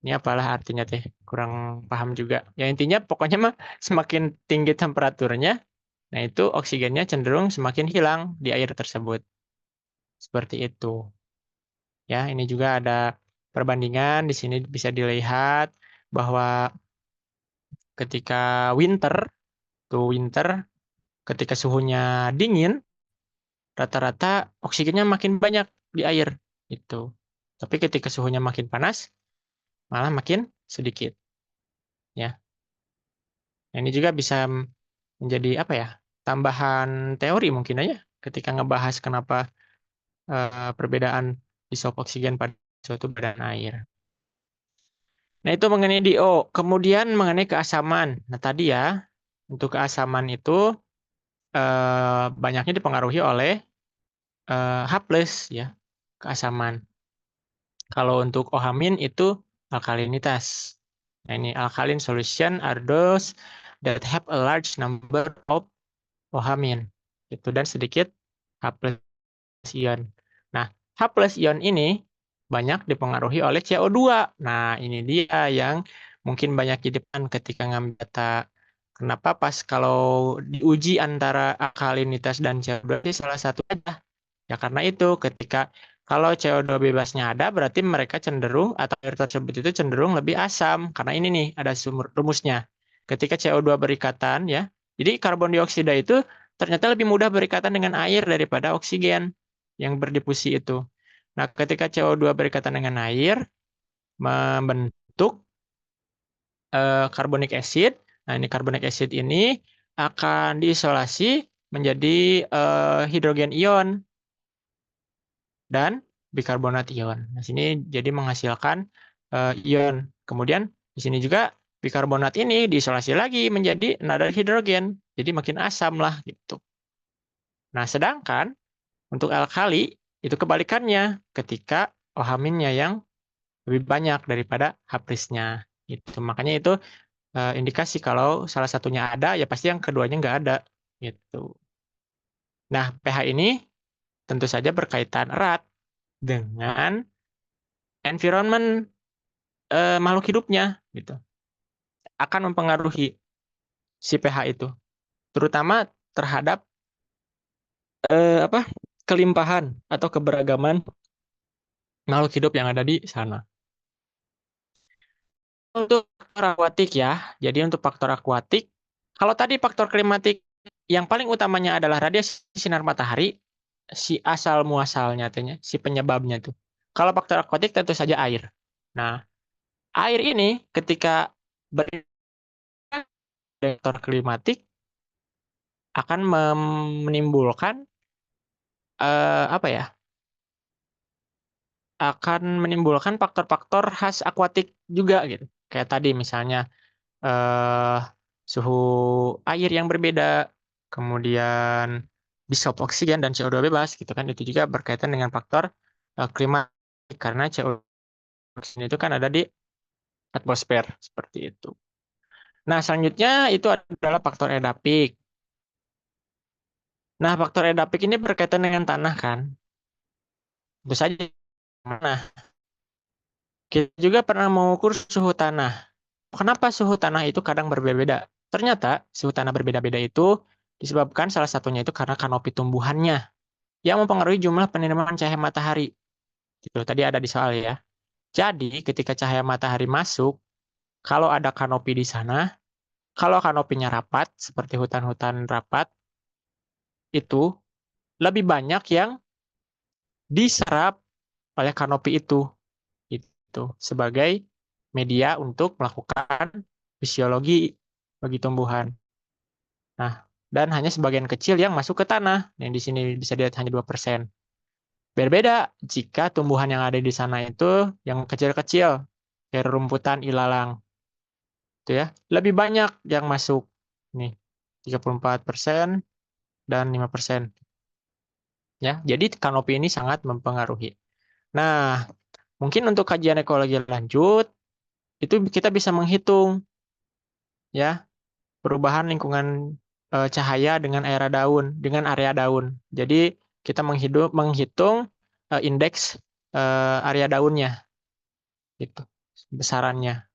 Speaker 1: Ini apalah artinya teh? Kurang paham juga. Ya intinya pokoknya mah semakin tinggi temperaturnya, nah itu oksigennya cenderung semakin hilang di air tersebut. Seperti itu. Ya, ini juga ada perbandingan di sini bisa dilihat bahwa ketika winter ketika suhunya dingin, rata-rata oksigennya makin banyak di air itu. Tapi ketika suhunya makin panas, malah makin sedikit. Ya, nah, ini juga bisa menjadi apa ya? Tambahan teori mungkin aja ketika ngebahas kenapa perbedaan disop oksigen pada suatu badan air. Nah, itu mengenai DO. Kemudian mengenai keasaman. Nah, tadi ya, untuk keasaman itu banyaknya dipengaruhi oleh H+, ya, keasaman. Kalau untuk OH- itu alkalinitas. Nah, ini alkaline solution are those that have a large number of OH- itu dan sedikit H+ ion. Nah, H+ ion ini banyak dipengaruhi oleh CO2. Nah, ini dia yang mungkin banyak di depan ketika ngambil data. Kenapa pas kalau diuji antara alkalinitas dan CO2 itu salah satu aja. Ya karena itu ketika kalau CO2 bebasnya ada berarti mereka cenderung atau air tersebut itu cenderung lebih asam. Karena ini nih ada sumber rumusnya. Ketika CO2 berikatan ya. Jadi karbon dioksida itu ternyata lebih mudah berikatan dengan air daripada oksigen yang berdifusi itu. Nah, ketika CO2 berikatan dengan air membentuk carbonic acid. Nah, ini carbonic acid ini akan diisolasi menjadi hidrogen ion dan bikarbonat ion. Nah, sini jadi menghasilkan ion. Kemudian di sini juga bikarbonat ini diisolasi lagi menjadi another hidrogen. jadi makin asam lah gitu. Nah, sedangkan untuk alkali itu kebalikannya ketika OH- yang lebih banyak daripada H+-nya. Gitu. Makanya itu indikasi kalau salah satunya ada, ya pasti yang keduanya nggak ada. Gitu. Nah, pH ini tentu saja berkaitan erat dengan environment makhluk hidupnya. Gitu. Akan mempengaruhi si pH itu. Terutama terhadap apa kelimpahan atau keberagaman makhluk hidup yang ada di sana. Untuk faktor akuatik ya, jadi untuk faktor akuatik, kalau tadi faktor klimatik yang paling utamanya adalah radiasi sinar matahari, si asal muasalnya, si penyebabnya tuh. Kalau faktor akuatik tentu saja air. Nah, air ini ketika faktor klimatik akan menimbulkan apa ya? Akan menimbulkan faktor-faktor khas akuatik juga gitu. Kayak tadi misalnya eh, suhu air yang berbeda, kemudian disop oksigen dan CO2 bebas gitu kan, itu juga berkaitan dengan faktor klimatik karena CO2 itu kan ada di atmosfer seperti itu. Nah, selanjutnya itu adalah faktor edapik. Nah, faktor edapik ini berkaitan dengan tanah kan. Tentu saja. Nah, kita juga pernah mengukur suhu tanah. Kenapa suhu tanah itu kadang berbeda-beda? Ternyata suhu tanah berbeda-beda itu disebabkan salah satunya itu karena kanopi tumbuhannya yang mempengaruhi jumlah penerimaan cahaya matahari. Itu tadi ada di soal ya. Jadi ketika cahaya matahari masuk, kalau ada kanopi di sana, kalau kanopinya rapat seperti hutan-hutan rapat, itu lebih banyak yang diserap oleh kanopi itu sebagai media untuk melakukan fisiologi bagi tumbuhan. Nah, dan hanya sebagian kecil yang masuk ke tanah. Yang di sini bisa dilihat hanya 2%. Berbeda jika tumbuhan yang ada di sana itu yang kecil-kecil, kayak rumputan ilalang. Itu ya, lebih banyak yang masuk. Nih, 34% dan 5%. Ya, jadi kanopi ini sangat mempengaruhi. Nah, mungkin untuk kajian ekologi lanjut, itu kita bisa menghitung ya perubahan lingkungan cahaya dengan area daun. Jadi kita menghitung indeks area daunnya, itu besarannya.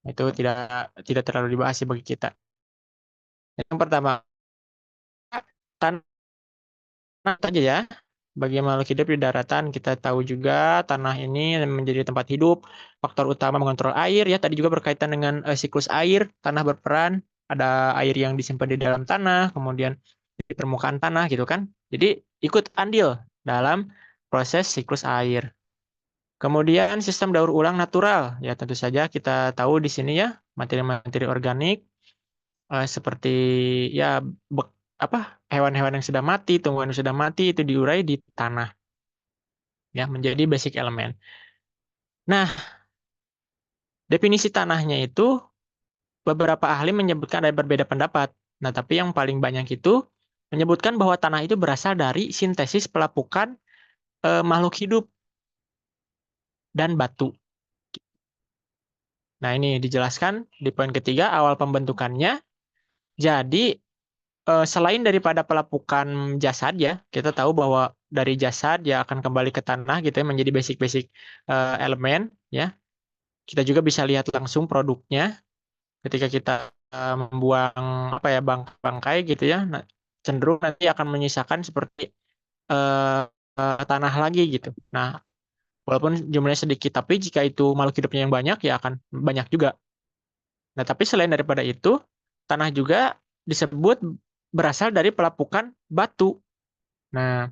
Speaker 1: Itu tidak tidak terlalu dibahas sih bagi kita. Yang pertama, tanah aja ya. Bagi makhluk hidup di daratan, kita tahu juga tanah ini menjadi tempat hidup. Faktor utama mengontrol air ya. Tadi juga berkaitan dengan siklus air. Tanah berperan. Ada air yang disimpan di dalam tanah, kemudian di permukaan tanah gitu kan. Jadi ikut andil dalam proses siklus air. Kemudian sistem daur ulang natural. Ya tentu saja kita tahu di sini ya materi-materi organik seperti ya apa hewan-hewan yang sudah mati, tumbuhan yang sudah mati itu diurai di tanah ya menjadi basic elemen. Nah, definisi tanahnya itu beberapa ahli menyebutkan ada berbeda pendapat. Nah, tapi yang paling banyak itu menyebutkan bahwa tanah itu berasal dari sintesis pelapukan makhluk hidup dan batu. Nah, ini dijelaskan di poin ketiga awal pembentukannya. Jadi selain daripada pelapukan jasad ya, kita tahu bahwa dari jasad ya akan kembali ke tanah gitu ya menjadi basic-basic elemen ya. Kita juga bisa lihat langsung produknya ketika kita membuang apa ya bangkai gitu ya. Nah, cenderung nanti akan menyisakan seperti tanah lagi gitu. Nah, walaupun jumlahnya sedikit, tapi jika itu makhluk hidupnya yang banyak ya akan banyak juga. Nah, tapi selain daripada itu, tanah juga disebut berasal dari pelapukan batu. Nah,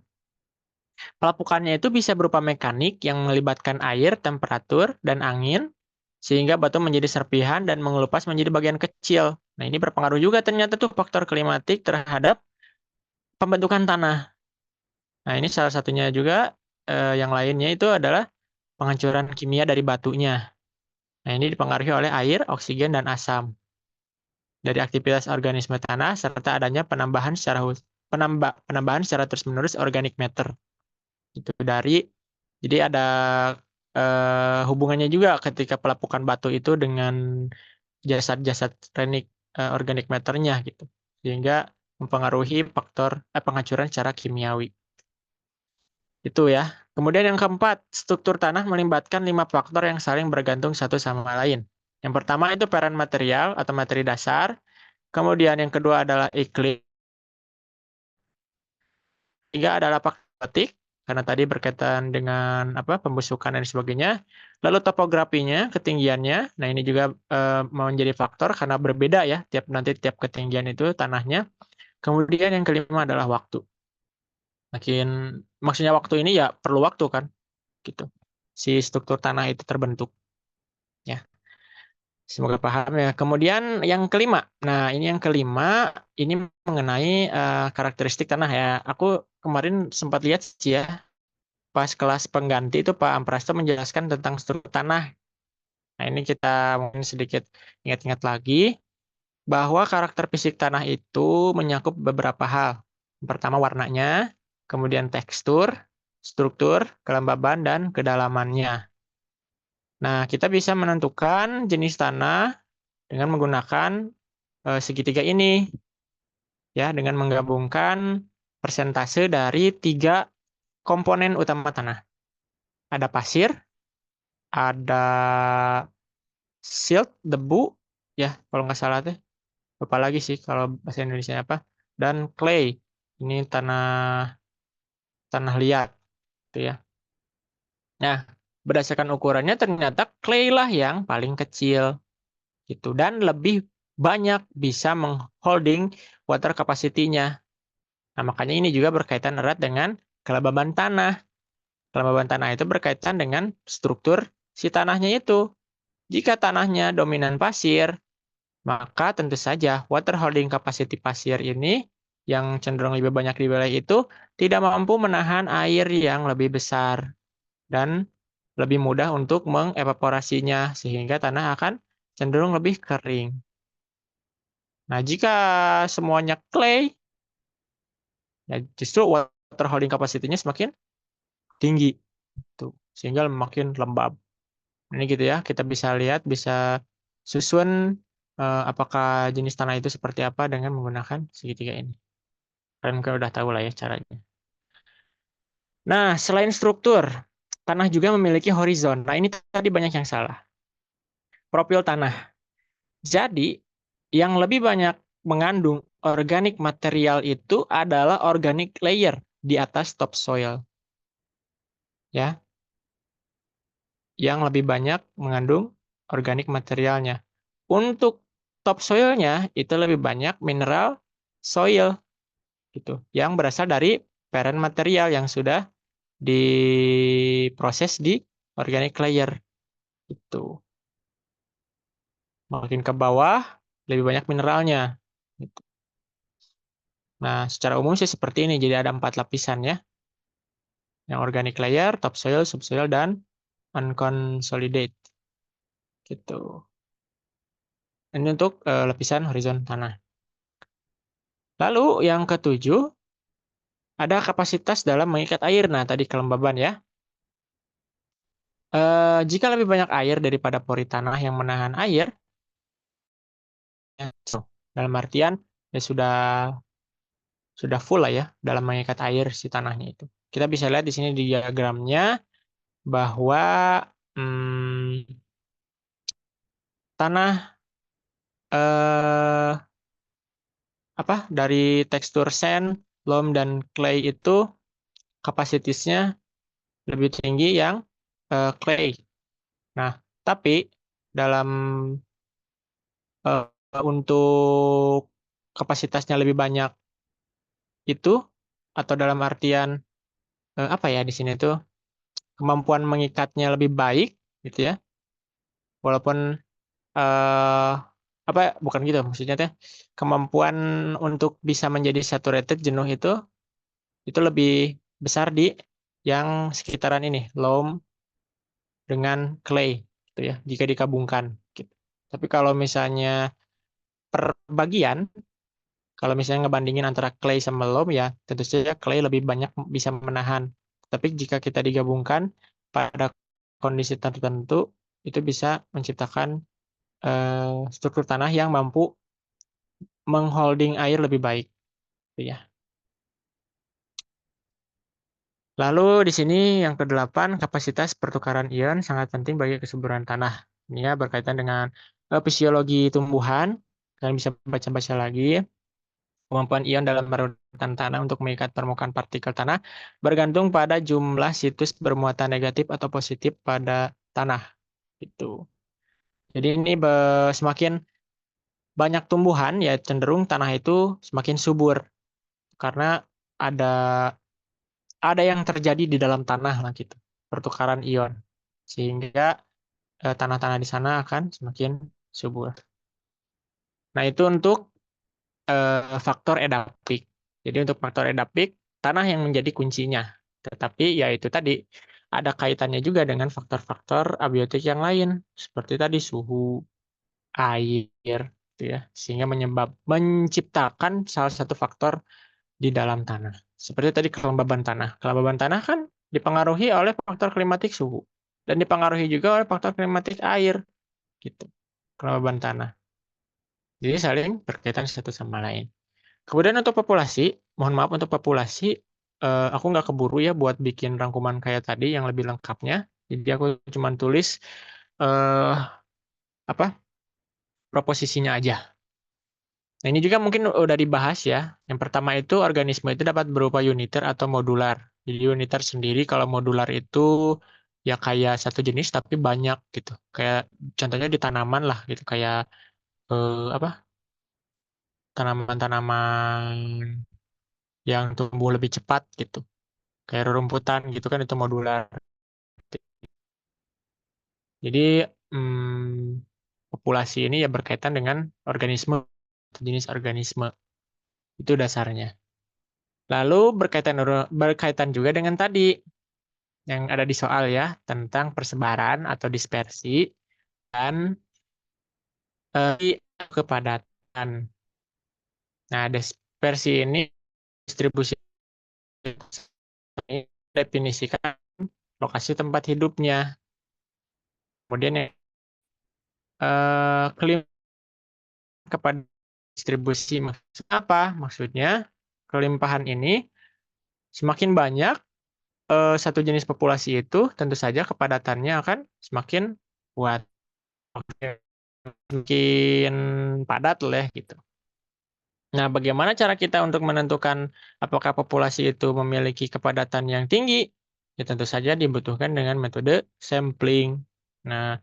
Speaker 1: pelapukannya itu bisa berupa mekanik yang melibatkan air, temperatur, dan angin, sehingga batu menjadi serpihan dan mengelupas menjadi bagian kecil. Nah, ini berpengaruh juga ternyata tuh faktor klimatik terhadap pembentukan tanah. Nah, ini salah satunya juga yang lainnya itu adalah penghancuran kimia dari batunya. Nah, ini dipengaruhi oleh air, oksigen, dan asam. dari aktivitas organisme tanah serta adanya penambahan secara terus-menerus organic matter. Itu jadi ada hubungannya juga ketika pelapukan batu itu dengan jasad-jasad organic matternya gitu. Sehingga mempengaruhi faktor penghancuran secara kimiawi. Itu ya. Kemudian yang keempat, struktur tanah melibatkan 5 faktor yang saling bergantung satu sama lain. Yang pertama itu peran material atau materi dasar. Kemudian yang kedua adalah iklim. Tiga adalah faktor karena tadi berkaitan dengan pembusukan dan sebagainya. Lalu topografinya, ketinggiannya. Nah, ini juga menjadi faktor karena berbeda ya tiap ketinggian itu tanahnya. Kemudian yang kelima adalah waktu. Maksudnya waktu ini ya perlu waktu kan, gitu. Si struktur tanah itu terbentuk. Ya, semoga paham ya. Kemudian yang kelima. Nah, ini yang kelima ini mengenai karakteristik tanah ya. Aku kemarin sempat lihat sih ya, pas kelas pengganti itu Pak Amprasto menjelaskan tentang struktur tanah. Nah, ini kita mungkin sedikit ingat-ingat lagi bahwa karakter fisik tanah itu menyakup beberapa hal. Yang pertama warnanya, kemudian tekstur, struktur, kelembaban, dan kedalamannya. Nah, kita bisa menentukan jenis tanah dengan menggunakan segitiga ini, ya, dengan menggabungkan persentase dari 3 komponen utama tanah. Ada pasir, ada silt, debu, ya, kalau nggak salah tuh. Lupa lagi sih kalau bahasa Indonesia apa. Dan clay, ini tanah tanah liat, gitu ya. Nah, berdasarkan ukurannya ternyata clay lah yang paling kecil, gitu, dan lebih banyak bisa mengholding water capacity-nya. Nah, makanya ini juga berkaitan erat dengan kelembaban tanah. Kelembaban tanah itu berkaitan dengan struktur si tanahnya itu. Jika tanahnya dominan pasir, maka tentu saja water holding capacity pasir ini yang cenderung lebih banyak di wilayah itu tidak mampu menahan air yang lebih besar dan lebih mudah untuk mengevaporasinya sehingga tanah akan cenderung lebih kering. Nah, jika semuanya clay, ya justru water holding capacity-nya semakin tinggi tuh, sehingga makin lembab. Ini gitu ya, kita bisa lihat, bisa susun apakah jenis tanah itu seperti apa dengan menggunakan segitiga ini. Kalian mungkin udah tahu lah ya caranya. Nah, selain struktur, tanah juga memiliki horizon. Nah, ini tadi banyak yang salah. Profil tanah. Jadi, yang lebih banyak mengandung organik material itu adalah organic layer di atas topsoil. Ya, yang lebih banyak mengandung organik materialnya. Untuk topsoilnya itu lebih banyak mineral soil gitu, yang berasal dari parent material yang sudah diproses di organic layer itu. Makin ke bawah lebih banyak mineralnya. Gitu. Nah, secara umum sih seperti ini. Jadi ada 4 lapisan ya. Yang organic layer, topsoil, subsoil, dan unconsolidated. Gitu. Ini untuk lapisan horizon tanah. Lalu yang ketujuh, ada kapasitas dalam mengikat air. Nah, tadi kelembaban ya. Jika lebih banyak air daripada pori tanah yang menahan air, ya, dalam artian ya sudah full lah ya dalam mengikat air si tanahnya itu. Kita bisa lihat di sini di diagramnya bahwa hmm, tanah eh, dari tekstur sand, loam dan clay itu kapasitasnya lebih tinggi yang clay. Nah, tapi dalam untuk kapasitasnya lebih banyak itu atau dalam artian apa ya di sini tuh kemampuan mengikatnya lebih baik gitu ya. Walaupun eh bukan gitu maksudnya teh kemampuan untuk bisa menjadi saturated jenuh itu lebih besar di yang sekitaran ini loam dengan clay gitu ya jika dikabungkan gitu. Tapi kalau misalnya per bagian, kalau misalnya ngebandingin antara clay sama loam ya tentu saja clay lebih banyak bisa menahan. Tapi jika kita digabungkan pada kondisi tertentu itu bisa menciptakan struktur tanah yang mampu mengholding air lebih baik, gitu ya. Lalu di sini yang kedelapan, kapasitas pertukaran ion sangat penting bagi kesuburan tanah. Ini ya berkaitan dengan fisiologi tumbuhan. Kalian bisa baca-baca lagi. Kemampuan ion dalam meruntutkan tanah untuk mengikat permukaan partikel tanah bergantung pada jumlah situs bermuatan negatif atau positif pada tanah. Itu. Jadi ini semakin banyak tumbuhan ya cenderung tanah itu semakin subur karena ada ada yang terjadi di dalam tanah lah gitu, pertukaran ion. Sehingga tanah-tanah di sana akan semakin subur. Nah, itu untuk faktor edapik. Jadi untuk faktor edapik, tanah yang menjadi kuncinya. Tetapi ya itu tadi, ada kaitannya juga dengan faktor-faktor abiotik yang lain. Seperti tadi suhu, air, gitu ya. Sehingga menciptakan salah satu faktor di dalam tanah. Seperti tadi kelembaban tanah. Kelembaban tanah kan dipengaruhi oleh faktor klimatik suhu. Dan dipengaruhi juga oleh faktor klimatik air. Gitu. Kelembaban tanah. Jadi saling berkaitan satu sama lain. Kemudian untuk populasi, mohon maaf untuk populasi, aku nggak keburu ya buat bikin rangkuman kayak tadi yang lebih lengkapnya. Jadi aku cuma tulis eh, apa proposisinya aja. Nah ini juga mungkin udah dibahas ya. Yang pertama itu organisme itu dapat berupa uniter atau modular. Jadi uniter sendiri, kalau modular itu ya kayak satu jenis tapi banyak gitu. Kayak contohnya di tanaman lah gitu. Kayak apa tanaman-tanaman yang tumbuh lebih cepat gitu. Kayak rerumputan gitu kan itu modular. Jadi populasi ini ya berkaitan dengan organisme, jenis organisme. Itu dasarnya. Lalu berkaitan juga dengan tadi yang ada di soal ya, tentang persebaran atau dispersi dan kepadatan. Nah, dispersi ini distribusi ini definisikan lokasi tempat hidupnya. Kemudian ya, kelim kepada distribusi maksudnya apa? Maksudnya kelimpahan ini semakin banyak satu jenis populasi itu tentu saja kepadatannya akan semakin kuat, semakin padat lah gitu. Nah, bagaimana cara kita untuk menentukan apakah populasi itu memiliki kepadatan yang tinggi? Ya tentu saja dibutuhkan dengan metode sampling. Nah,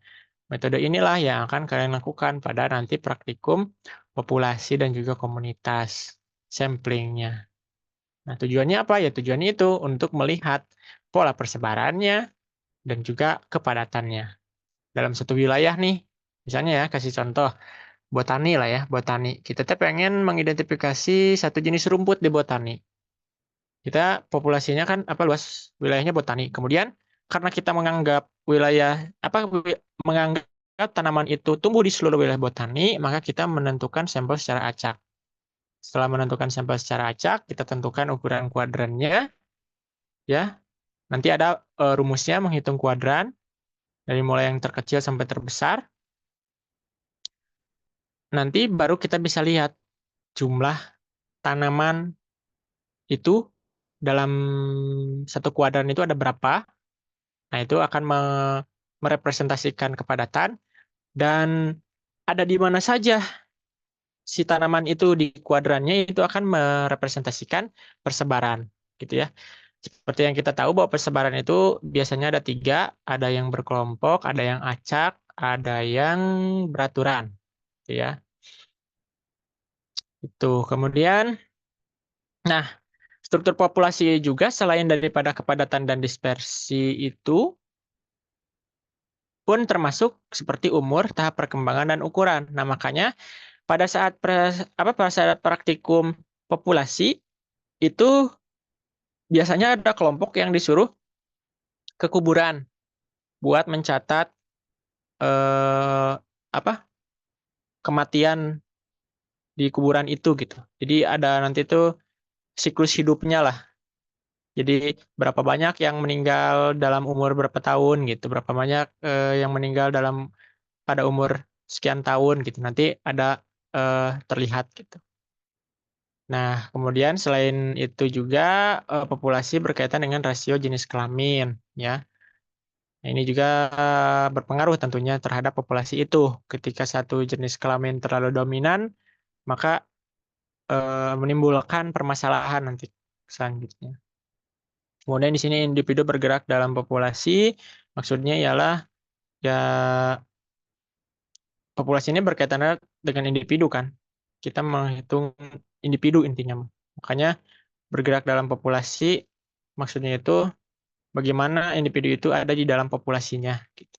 Speaker 1: metode inilah yang akan kalian lakukan pada nanti praktikum populasi dan juga komunitas samplingnya. Nah, tujuannya apa? Ya tujuannya itu untuk melihat pola persebarannya dan juga kepadatannya. Dalam satu wilayah nih, misalnya ya, kasih contoh, botani lah ya, botani. Kita tuh pengen mengidentifikasi satu jenis rumput di botani. Kita populasinya kan apa luas wilayahnya botani. Kemudian karena kita menganggap wilayah apa menganggap tanaman itu tumbuh di seluruh wilayah botani, maka kita menentukan sampel secara acak. Setelah menentukan sampel secara acak, kita tentukan ukuran kuadrannya, ya. Nanti ada rumusnya menghitung kuadran dari mulai yang terkecil sampai terbesar. Nanti baru kita bisa lihat jumlah tanaman itu dalam satu kuadran itu ada berapa. Nah, itu akan merepresentasikan kepadatan dan ada di mana saja si tanaman itu di kuadrannya itu akan merepresentasikan persebaran, gitu ya. Seperti yang kita tahu bahwa persebaran itu biasanya ada tiga, ada yang berkelompok, ada yang acak, ada yang beraturan, gitu ya. Itu kemudian, nah struktur populasi juga selain daripada kepadatan dan dispersi itu pun termasuk seperti umur, tahap perkembangan dan ukuran. Nah makanya pada saat praktikum populasi itu biasanya ada kelompok yang disuruh ke kuburan buat mencatat eh, apa kematian di kuburan itu gitu. Jadi ada nanti tuh siklus hidupnya lah. Jadi berapa banyak yang meninggal dalam umur berapa tahun gitu, berapa banyak yang meninggal pada umur sekian tahun gitu. Nanti ada terlihat gitu. Nah, kemudian selain itu juga populasi berkaitan dengan rasio jenis kelamin ya. Nah, ini juga berpengaruh tentunya terhadap populasi itu. Ketika satu jenis kelamin terlalu dominan, maka menimbulkan permasalahan nanti selanjutnya. Kemudian di sini individu bergerak dalam populasi, maksudnya ialah ya populasi ini berkaitan dengan individu kan. Kita menghitung individu intinya. Makanya bergerak dalam populasi maksudnya itu bagaimana individu itu ada di dalam populasinya gitu.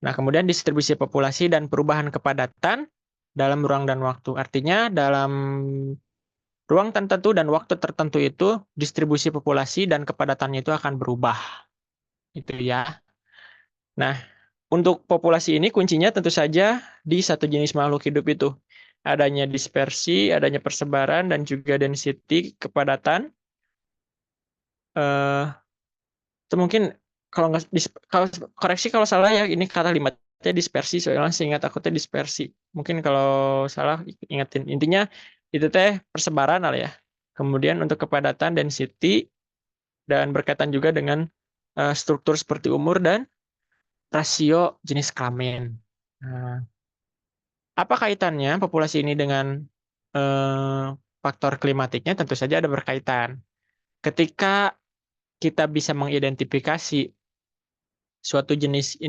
Speaker 1: Nah, kemudian distribusi populasi dan perubahan kepadatan dalam ruang dan waktu. Artinya dalam ruang tertentu dan waktu tertentu itu distribusi populasi dan kepadatannya itu akan berubah. Itu ya. Nah, untuk populasi ini kuncinya tentu saja di satu jenis makhluk hidup itu. Adanya dispersi, adanya persebaran, dan juga density, kepadatan. Eh, itu mungkin kalau nggak kalau koreksi kalau salah ya ini kata kalimatnya dispersi soalnya seingat aku teh dispersi. Mungkin kalau salah ingetin intinya itu teh persebaran lah ya. Kemudian untuk kepadatan density dan berkaitan juga dengan struktur seperti umur dan rasio jenis kelamin. Nah, apa kaitannya populasi ini dengan faktor klimatiknya? Tentu saja ada berkaitan. Ketika kita bisa mengidentifikasi suatu jenis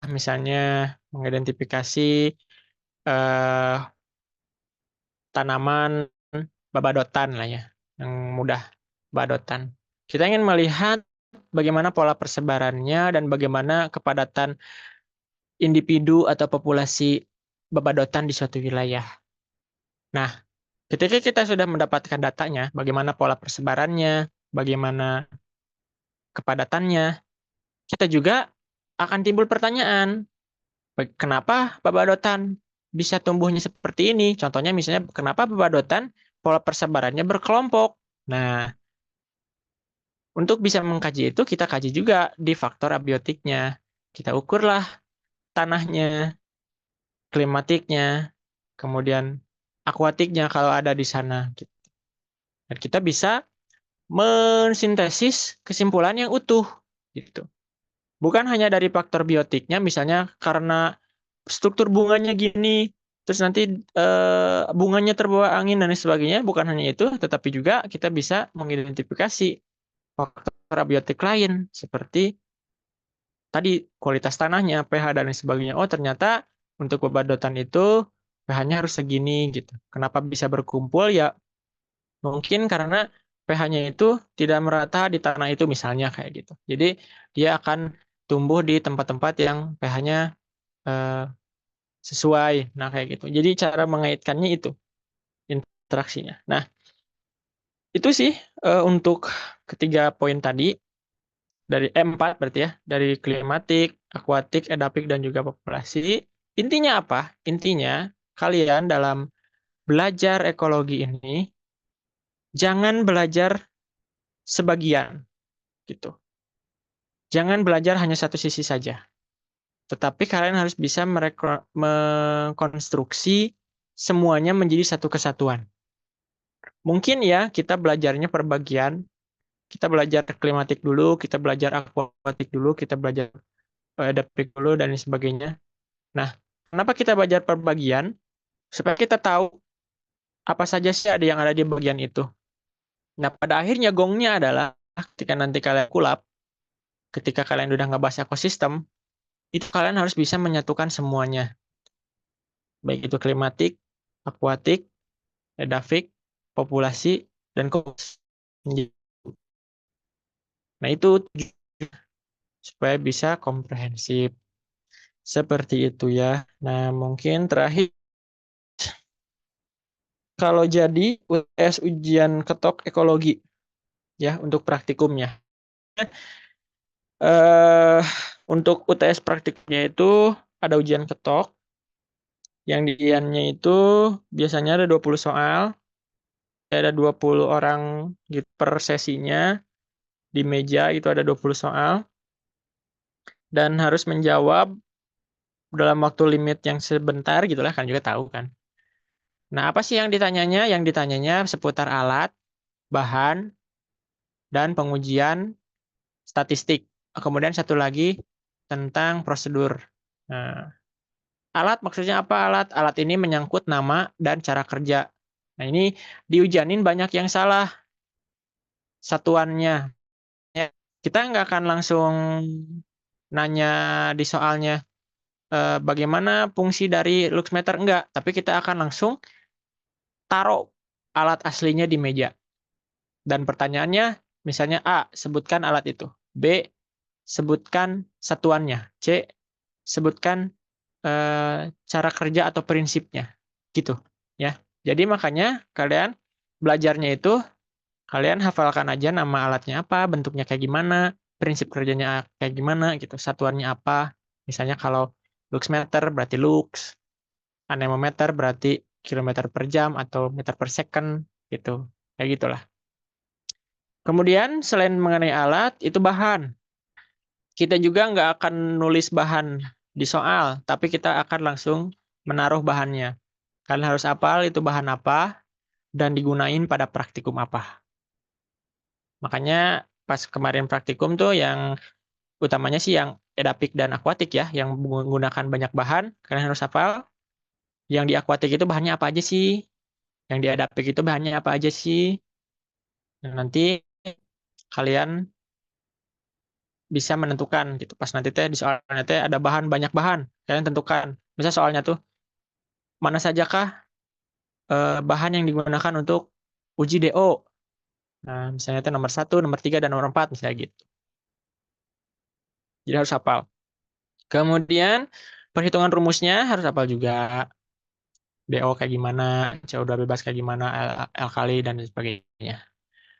Speaker 1: misalnya mengidentifikasi eh, tanaman babadotan lah ya, yang mudah badotan. Kita ingin melihat bagaimana pola persebarannya dan bagaimana kepadatan individu atau populasi babadotan di suatu wilayah. Nah, ketika kita sudah mendapatkan datanya, bagaimana pola persebarannya, bagaimana kepadatannya, kita juga akan timbul pertanyaan, kenapa babadotan bisa tumbuhnya seperti ini? Contohnya misalnya kenapa babadotan pola persebarannya berkelompok? Nah, untuk bisa mengkaji itu kita kaji juga di faktor abiotiknya. Kita ukurlah tanahnya, klimatiknya, kemudian akuatiknya kalau ada di sana. Dan kita bisa mensintesis kesimpulan yang utuh gitu. Bukan hanya dari faktor biotiknya, misalnya karena struktur bunganya gini, terus nanti bunganya terbawa angin dan lain sebagainya, bukan hanya itu, tetapi juga kita bisa mengidentifikasi faktor abiotik lain, seperti tadi kualitas tanahnya, pH dan lain sebagainya. Oh, ternyata untuk bebadotan itu pH-nya harus segini gitu. Kenapa bisa berkumpul? Ya mungkin karena pH-nya itu tidak merata di tanah itu misalnya kayak gitu. Jadi dia akan tumbuh di tempat-tempat yang pH-nya eh, sesuai. Nah, kayak gitu. Jadi cara mengaitkannya itu interaksinya. Nah, itu sih untuk ketiga poin tadi dari empat berarti ya, dari klimatik, akuatik, edapik dan juga populasi. Intinya apa? Intinya kalian dalam belajar ekologi ini jangan belajar sebagian gitu. Jangan belajar hanya satu sisi saja. Tetapi kalian harus bisa mengkonstruksi semuanya menjadi satu kesatuan. Mungkin ya kita belajarnya per bagian, kita belajar klimatik dulu, kita belajar akuatik dulu, kita belajar adaptif dulu dan lain sebagainya. Nah, kenapa kita belajar per bagian? Supaya kita tahu apa saja sih yang ada di bagian itu. Nah, pada akhirnya gongnya adalah ketika nanti kalian kulap, ketika kalian udah ngebahas ekosistem, itu kalian harus bisa menyatukan semuanya. Baik itu klimatik, akuatik, edafik, populasi, dan komunitas. Nah, itu supaya bisa komprehensif. Seperti itu ya. Nah, mungkin terakhir, kalau jadi UTS ujian ketok ekologi, ya, untuk praktikumnya. Eh, untuk UTS praktikumnya itu ada ujian ketok. Yang diannya itu biasanya ada 20 soal. Ada 20 orang gitu per sesinya. Di meja itu ada 20 soal. Dan harus menjawab dalam waktu limit yang sebentar gitulah, kan juga tahu kan. Nah, apa sih yang ditanyanya? Yang ditanyanya seputar alat, bahan, dan pengujian statistik. Kemudian satu lagi tentang prosedur. Nah, alat maksudnya apa alat? Alat ini menyangkut nama dan cara kerja. Nah, ini diujianin banyak yang salah satuannya. Ya, kita nggak akan langsung nanya di soalnya bagaimana fungsi dari luxmeter, enggak. Tapi kita akan langsung taruh alat aslinya di meja. Dan pertanyaannya, misalnya A, sebutkan alat itu. B, sebutkan satuannya. C, sebutkan cara kerja atau prinsipnya. Gitu. Ya. Jadi makanya kalian belajarnya itu, kalian hafalkan aja nama alatnya apa, bentuknya kayak gimana, prinsip kerjanya kayak gimana, gitu. Satuannya apa. Misalnya kalau luxmeter berarti lux, anemometer berarti kilometer per jam atau meter per second, gitu. Kayak gitulah. Kemudian selain mengenai alat, itu bahan. Kita juga nggak akan nulis bahan di soal, tapi kita akan langsung menaruh bahannya. Kalian harus hafal itu bahan apa dan digunain pada praktikum apa. Makanya pas kemarin praktikum tuh yang utamanya sih yang edapik dan akuatik ya, yang menggunakan banyak bahan, kalian harus hafal. Yang di akuatik itu bahannya apa aja sih? Yang di edapik itu bahannya apa aja sih? Dan nanti kalian bisa menentukan gitu. Pas nanti teh di soalnya teh ada bahan banyak bahan, kalian tentukan. Misal soalnya tuh mana sajakah bahan yang digunakan untuk uji DO. Nah, misalnya itu nomor 1, nomor 3, dan nomor 4, misalnya gitu. Jadi harus hafal. Kemudian perhitungan rumusnya harus hafal juga. DO kayak gimana, CO2 bebas kayak gimana, alkali, dan sebagainya.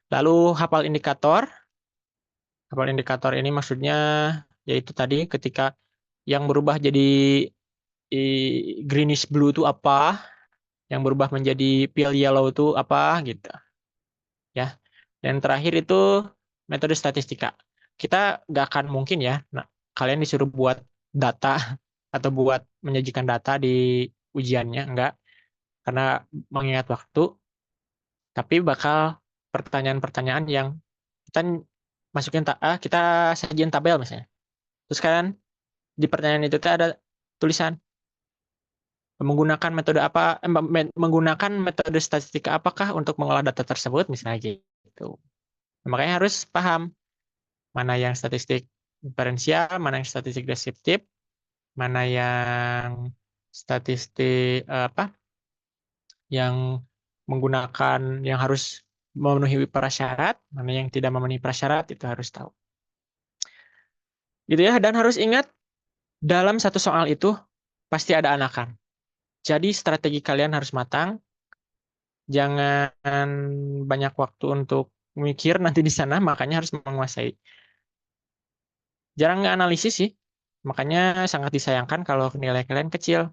Speaker 1: Lalu hafal indikator. Hafal indikator ini maksudnya yaitu tadi ketika yang berubah jadi greenish blue itu apa, yang berubah menjadi pale yellow itu apa gitu. Ya. Dan terakhir itu metode statistika. Kita nggak akan mungkin ya, nah, kalian disuruh buat data atau buat menyajikan data di ujiannya, enggak, karena mengingat waktu, tapi bakal pertanyaan-pertanyaan yang kita masukin kita sajiin tabel misalnya. Terus kalian di pertanyaan itu ada tulisan menggunakan metode apa, menggunakan metode statistika apakah untuk mengolah data tersebut misalnya gitu. Makanya harus paham mana yang statistik diferensial, mana yang statistik deskriptif, mana yang statistik apa yang menggunakan yang harus memenuhi prasyarat, mana yang tidak memenuhi prasyarat, itu harus tahu. Gitu ya, dan harus ingat dalam satu soal itu pasti ada anakan. Jadi strategi kalian harus matang, jangan banyak waktu untuk mikir nanti di sana, makanya harus menguasai. Jarang nggak analisis sih, makanya sangat disayangkan kalau nilai kalian kecil.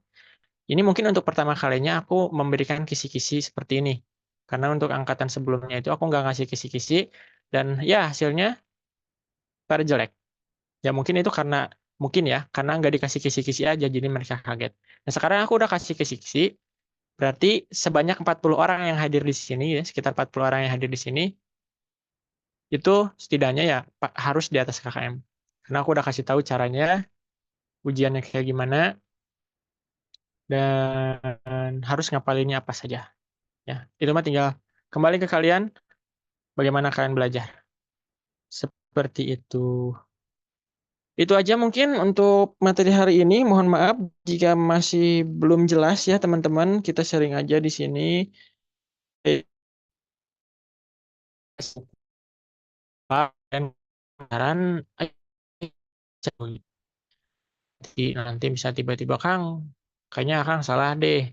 Speaker 1: Ini mungkin untuk pertama kalinya aku memberikan kisi-kisi seperti ini. Karena untuk angkatan sebelumnya itu aku nggak ngasih kisi-kisi, dan ya hasilnya pada jelek. Ya mungkin itu karena nggak dikasih kisi-kisi aja, jadi mereka kaget. Nah sekarang aku udah kasih kisi-kisi, berarti sebanyak 40 orang yang hadir di sini, ya, sekitar 40 orang yang hadir di sini, itu setidaknya ya harus di atas KKM. Karena aku udah kasih tahu caranya, ujiannya kayak gimana, dan harus ngapalinnya apa saja. Ya, itu mah tinggal kembali ke kalian, bagaimana kalian belajar. Seperti itu. Itu aja mungkin untuk materi hari ini. Mohon maaf jika masih belum jelas ya teman-teman. Kita sharing aja di sini. Dan saran nanti bisa tiba-tiba Kang, kayaknya Kang salah deh.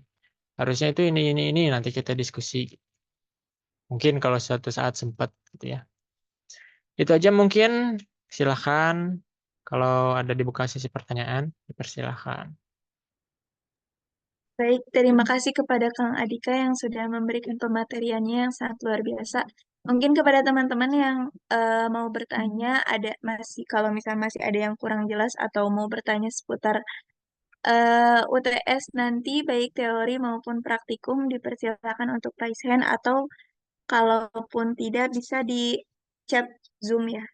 Speaker 1: Harusnya itu ini nanti kita diskusi. Mungkin kalau suatu saat sempat gitu ya. Itu aja mungkin. Silahkan kalau ada dibuka sesi pertanyaan, dipersilahkan.
Speaker 2: Baik, terima kasih kepada Kang Adika yang sudah memberikan pemateriannya yang sangat luar biasa. Mungkin kepada teman-teman yang mau bertanya, ada masih kalau misalnya masih ada yang kurang jelas atau mau bertanya seputar UTS nanti, baik teori maupun praktikum, dipersilakan untuk raise hand atau kalaupun tidak bisa di chat Zoom ya.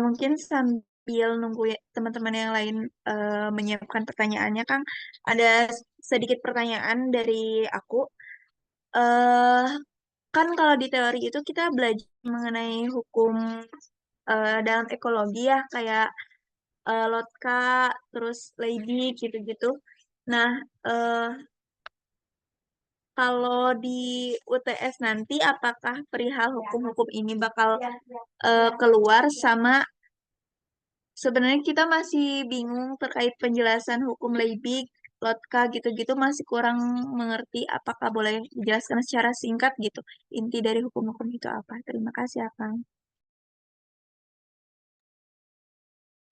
Speaker 2: Mungkin sambil nunggu teman-teman yang lain menyiapkan pertanyaannya, Kang, ada sedikit pertanyaan dari aku. eh kan kalau di teori itu kita belajar mengenai hukum dalam ekologi ya, kayak Lotka, terus Leibniz gitu-gitu. Nah, eh, kalau di UTS nanti, apakah perihal hukum-hukum ini bakal keluar sama sebenarnya kita masih bingung terkait penjelasan hukum Leibig, Lotka gitu-gitu masih kurang mengerti apakah boleh dijelaskan secara singkat gitu. Inti dari hukum-hukum itu apa? Terima kasih, Akang.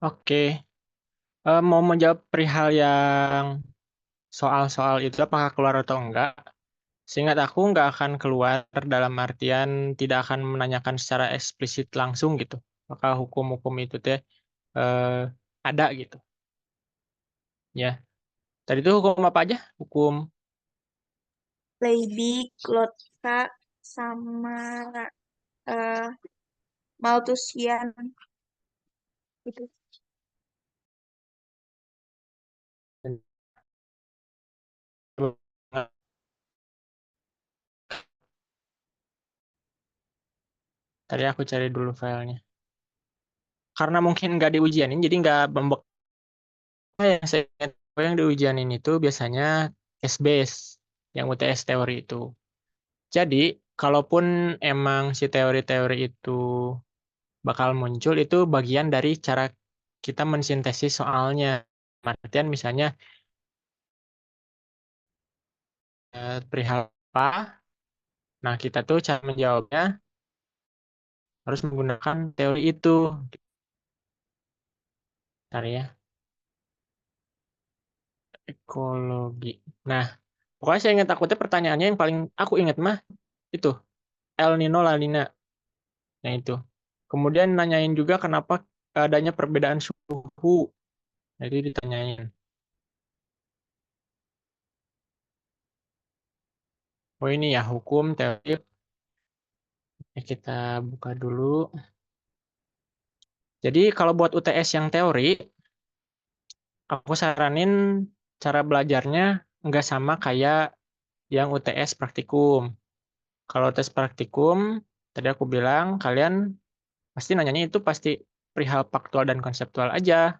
Speaker 1: Oke, mau menjawab perihal yang soal-soal itu apakah keluar atau enggak? Seingat aku nggak akan keluar dalam artian tidak akan menanyakan secara eksplisit langsung gitu. Apakah hukum-hukum itu teh eh, ada gitu. Ya, tadi itu hukum apa aja? Hukum
Speaker 2: Leibig, Lotka, sama eh, Malthusian itu.
Speaker 1: tadi aku cari dulu filenya. Karena mungkin nggak diujianin, jadi nggak membek. Yang saya ingat yang diujianin itu biasanya case base, yang UTS teori itu. Jadi, kalaupun emang si teori-teori itu bakal muncul, itu bagian dari cara kita mensintesis soalnya. Artian misalnya perihal apa, nah kita tuh cara menjawabnya harus menggunakan teori itu. Bentar ya, ekologi. Nah, pokoknya saya ingat takutnya pertanyaannya yang paling aku ingat mah itu El Nino La Nina. Nah itu. Kemudian nanyain juga kenapa adanya perbedaan suhu. Nah, itu ditanyain. Oh ini ya hukum teori. Ya, kita buka dulu. Jadi kalau buat UTS yang teori, aku saranin cara belajarnya nggak sama kayak yang UTS praktikum. Kalau tes praktikum, tadi aku bilang kalian pasti nanyanya itu pasti perihal faktual dan konseptual aja.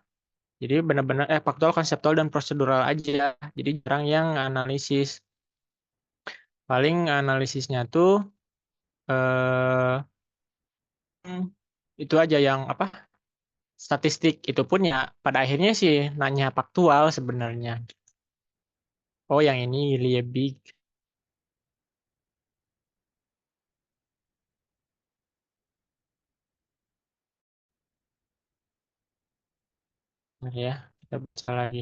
Speaker 1: Jadi benar-benar faktual, konseptual dan prosedural aja. Jadi jarang yang analisis. Paling analisisnya tuh eh itu aja yang apa? Statistik itu pun ya pada akhirnya sih nanya faktual sebenarnya. Oh, yang ini Liebig ya. Kita baca lagi.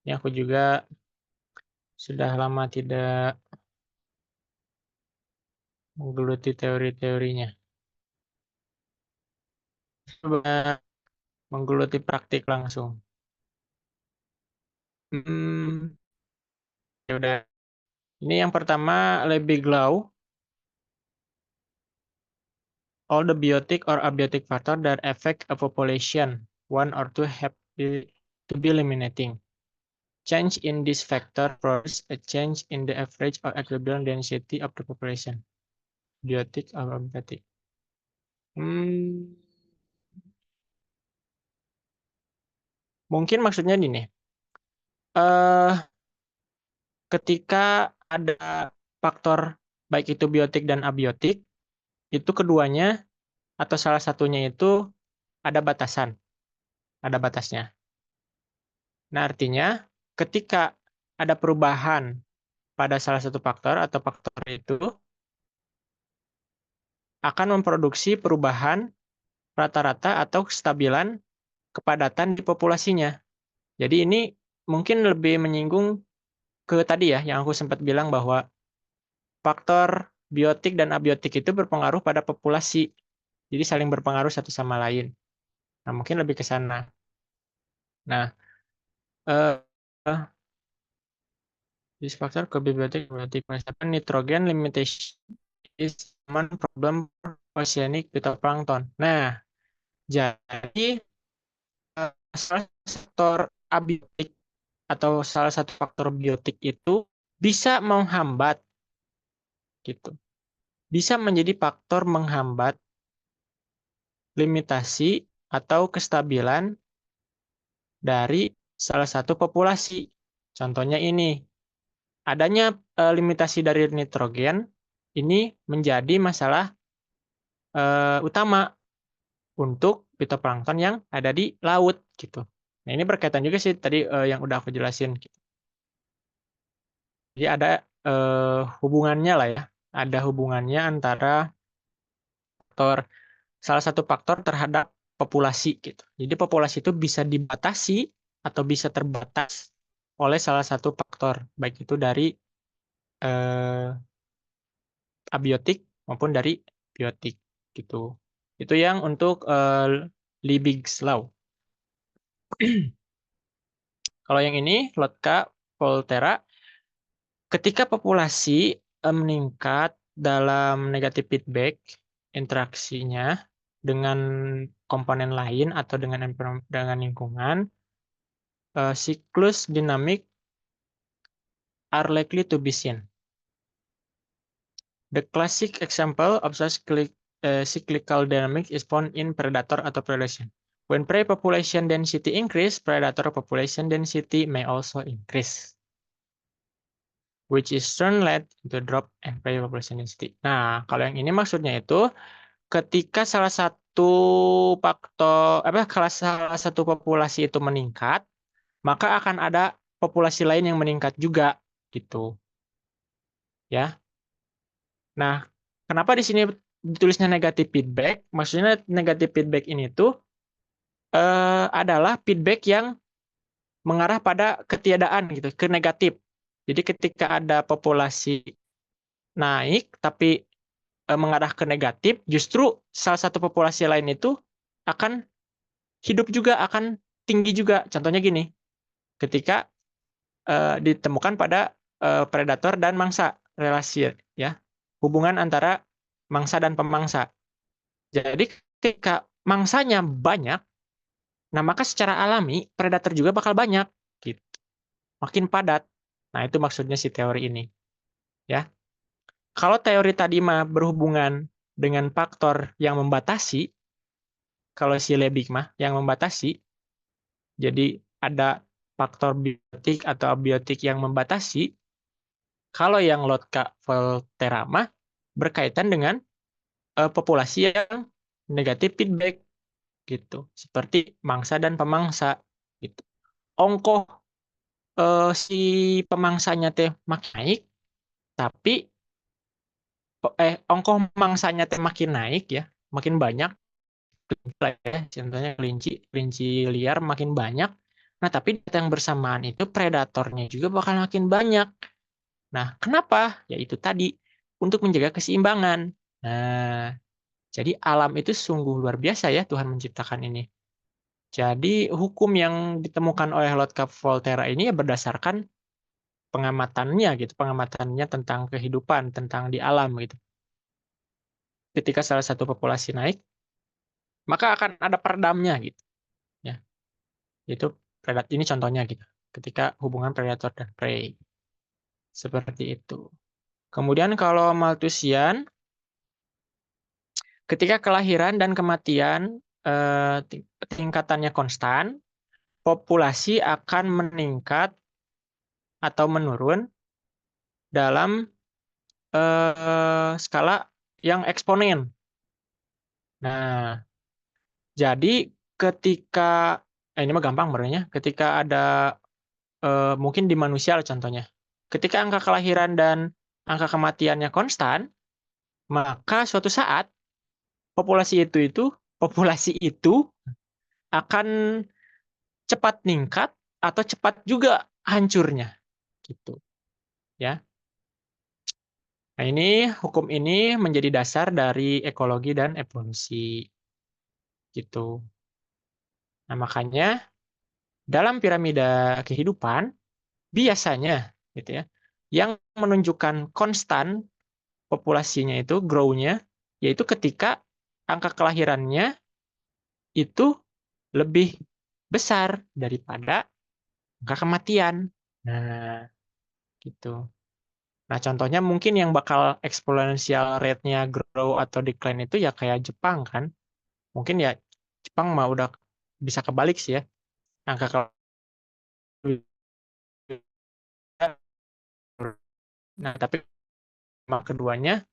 Speaker 1: Ini aku juga sudah lama tidak menggeluti teori-teorinya. Coba menggeluti praktik langsung. Hmm, ya udah. Ini yang pertama Lebiglau, all the biotic or abiotic factor that affect a population, one or two have to be eliminating. Change in this factor produces a change in the average or equilibrium density of the population. Biotic or abiotic. Hmm, mungkin maksudnya gini. Eh, ketika ada faktor baik itu biotik dan abiotik, itu keduanya atau salah satunya itu ada batasan. ada batasnya. Nah, artinya ketika ada perubahan pada salah satu faktor atau faktor itu akan memproduksi perubahan rata-rata atau kestabilan kepadatan di populasinya. Jadi ini mungkin lebih menyinggung ke tadi ya, yang aku sempat bilang bahwa faktor biotik dan abiotik itu berpengaruh pada populasi. Jadi saling berpengaruh satu sama lain. Nah, mungkin lebih ke sana. Nah, eh, this factor could be biotic, abiotic. Misalkan nitrogen limitation is common problem for oceanic phytoplankton. Nah, jadi salah satu faktor abiotik atau salah satu faktor biotik itu bisa menghambat gitu. Bisa menjadi faktor menghambat limitasi atau kestabilan dari salah satu populasi. Contohnya ini, adanya limitasi dari nitrogen ini menjadi masalah utama untuk fitoplankton yang ada di laut gitu. Nah, ini berkaitan juga sih tadi yang udah aku jelasin gitu. Jadi ada hubungannya lah ya. Ada hubungannya antara faktor salah satu faktor terhadap populasi gitu. Jadi populasi itu bisa dibatasi atau bisa terbatas oleh salah satu faktor, baik itu dari eh, abiotik maupun dari biotik gitu. Itu yang untuk Liebig's Law. Kalau yang ini Lotka-Volterra, ketika populasi meningkat dalam negatif feedback interaksinya dengan komponen lain atau dengan lingkungan, siklus dinamik are likely to be seen. The classic example of such cyclical dynamics is found in predator atau predation. When prey population density increase, predator population density may also increase, which is turn led to drop and prey population density. Nah, kalau yang ini maksudnya itu ketika salah satu faktor kalau salah satu populasi itu meningkat, maka akan ada populasi lain yang meningkat juga gitu. Ya. Nah, kenapa di sini ditulisnya negatif feedback? Maksudnya negatif feedback ini tuh adalah feedback yang mengarah pada ketiadaan gitu, ke negatif. Jadi ketika ada populasi naik tapi mengarah ke negatif, justru salah satu populasi lain itu akan hidup juga, akan tinggi juga. Contohnya gini, ketika ditemukan pada predator dan mangsa, relasi ya, hubungan antara mangsa dan pemangsa. Jadi ketika mangsanya banyak, nah maka secara alami predator juga bakal banyak, gitu. Makin padat. Nah itu maksudnya si teori ini, ya. Kalau teori tadi mah berhubungan dengan faktor yang membatasi, kalau si Lebig mah yang membatasi, jadi ada faktor biotik atau abiotik yang membatasi. Kalau yang Lotka-Volterra mah berkaitan dengan populasi yang negatif feedback gitu, seperti mangsa dan pemangsa gitu. Ongkoh si pemangsanya teh makin naik, tapi ongkoh mangsanya teh makin naik ya, makin banyak lah ya, contohnya kelinci, kelinci liar makin banyak. Nah, tapi di yang bersamaan itu predatornya juga bakal makin banyak. Nah, kenapa? Ya itu tadi untuk menjaga keseimbangan. Nah, jadi alam itu sungguh luar biasa ya Tuhan menciptakan ini. Jadi hukum yang ditemukan oleh Lotka-Volterra ini ya berdasarkan pengamatannya gitu, pengamatannya tentang kehidupan, tentang di alam gitu. Ketika salah satu populasi naik, maka akan ada peredamnya gitu. Ya, itu predator ini contohnya gitu. Ketika hubungan predator dan prey seperti itu. Kemudian kalau Malthusian, ketika kelahiran dan kematian tingkatannya konstan, populasi akan meningkat atau menurun dalam skala yang eksponen. Nah, jadi ketika ini mah gampang sebenarnya. Ketika ada mungkin di manusia lah contohnya. Ketika angka kelahiran dan angka kematiannya konstan, maka suatu saat populasi itu akan cepat meningkat atau cepat juga hancurnya gitu ya. Nah, hukum ini menjadi dasar dari ekologi dan evolusi gitu. Nah, makanya dalam piramida kehidupan biasanya gitu ya, yang menunjukkan konstan populasinya itu grow-nya yaitu ketika angka kelahirannya itu lebih besar daripada angka kematian. Nah, gitu. Nah, contohnya mungkin yang bakal exponential rate-nya grow atau decline itu ya kayak Jepang kan. Mungkin ya Jepang mah udah bisa kebalik sih ya. Angka Nah, tapi sama keduanya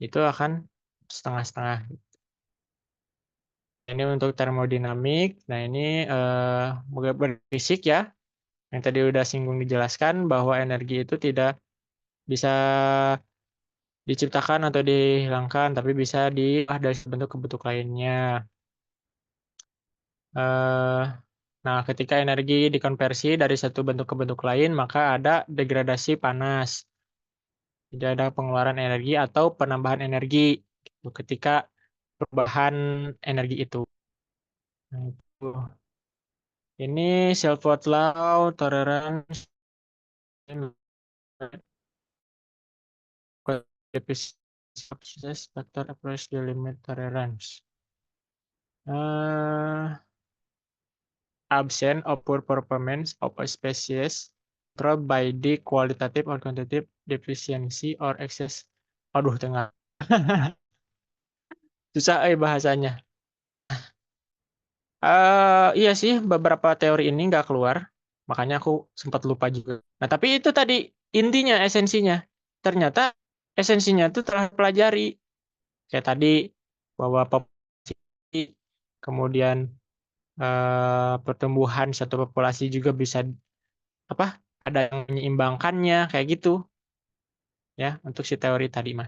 Speaker 1: itu akan setengah-setengah. Ini untuk termodinamik. Nah, ini berisik ya. Yang tadi udah singgung dijelaskan bahwa energi itu tidak bisa diciptakan atau dihilangkan, tapi bisa diolah dari bentuk ke bentuk lainnya. Eh, nah, ketika energi dikonversi dari satu bentuk ke bentuk lain, maka ada degradasi panas. Jadi ada pengeluaran energi atau penambahan energi gitu, ketika perubahan energi itu. Nah, itu. Ini self-worth law, tolerance, deficit factor approach the limit tolerance. Absent of poor performance of a species controlled by the qualitative or quantitative deficiency or excess. Aduh, tengah. Susah bahasanya. Iya sih, beberapa teori ini nggak keluar. Makanya aku sempat lupa juga. Nah, tapi itu tadi intinya, esensinya. Ternyata esensinya itu telah pelajari. Kayak tadi, bahwa populasi, kemudian pertumbuhan satu populasi juga bisa apa ada yang menyeimbangkannya kayak gitu ya untuk si teori tadi mah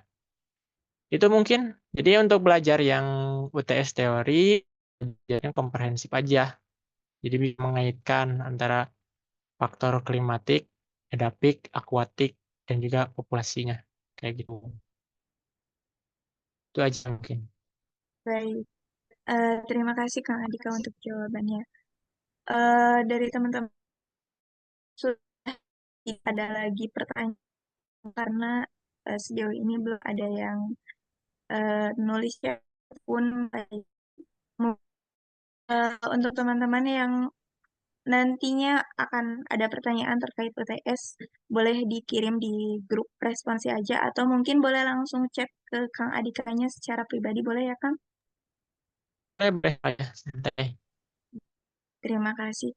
Speaker 1: itu mungkin jadi untuk belajar yang UTS teori yang komprehensif aja jadi bisa mengaitkan antara faktor klimatik, edapik, akuatik dan juga populasinya kayak gitu itu aja mungkin.
Speaker 2: Baik, terima kasih Kang Adika untuk jawabannya. Dari teman-teman sudah tidak ada lagi pertanyaan karena sejauh ini belum ada yang nulis ya pun untuk teman-teman yang nantinya akan ada pertanyaan terkait UTS, boleh dikirim di grup responsi aja atau mungkin boleh langsung chat ke Kang Adikanya secara pribadi, boleh ya Kang?
Speaker 1: Boleh boleh aja santai.
Speaker 2: Terima kasih.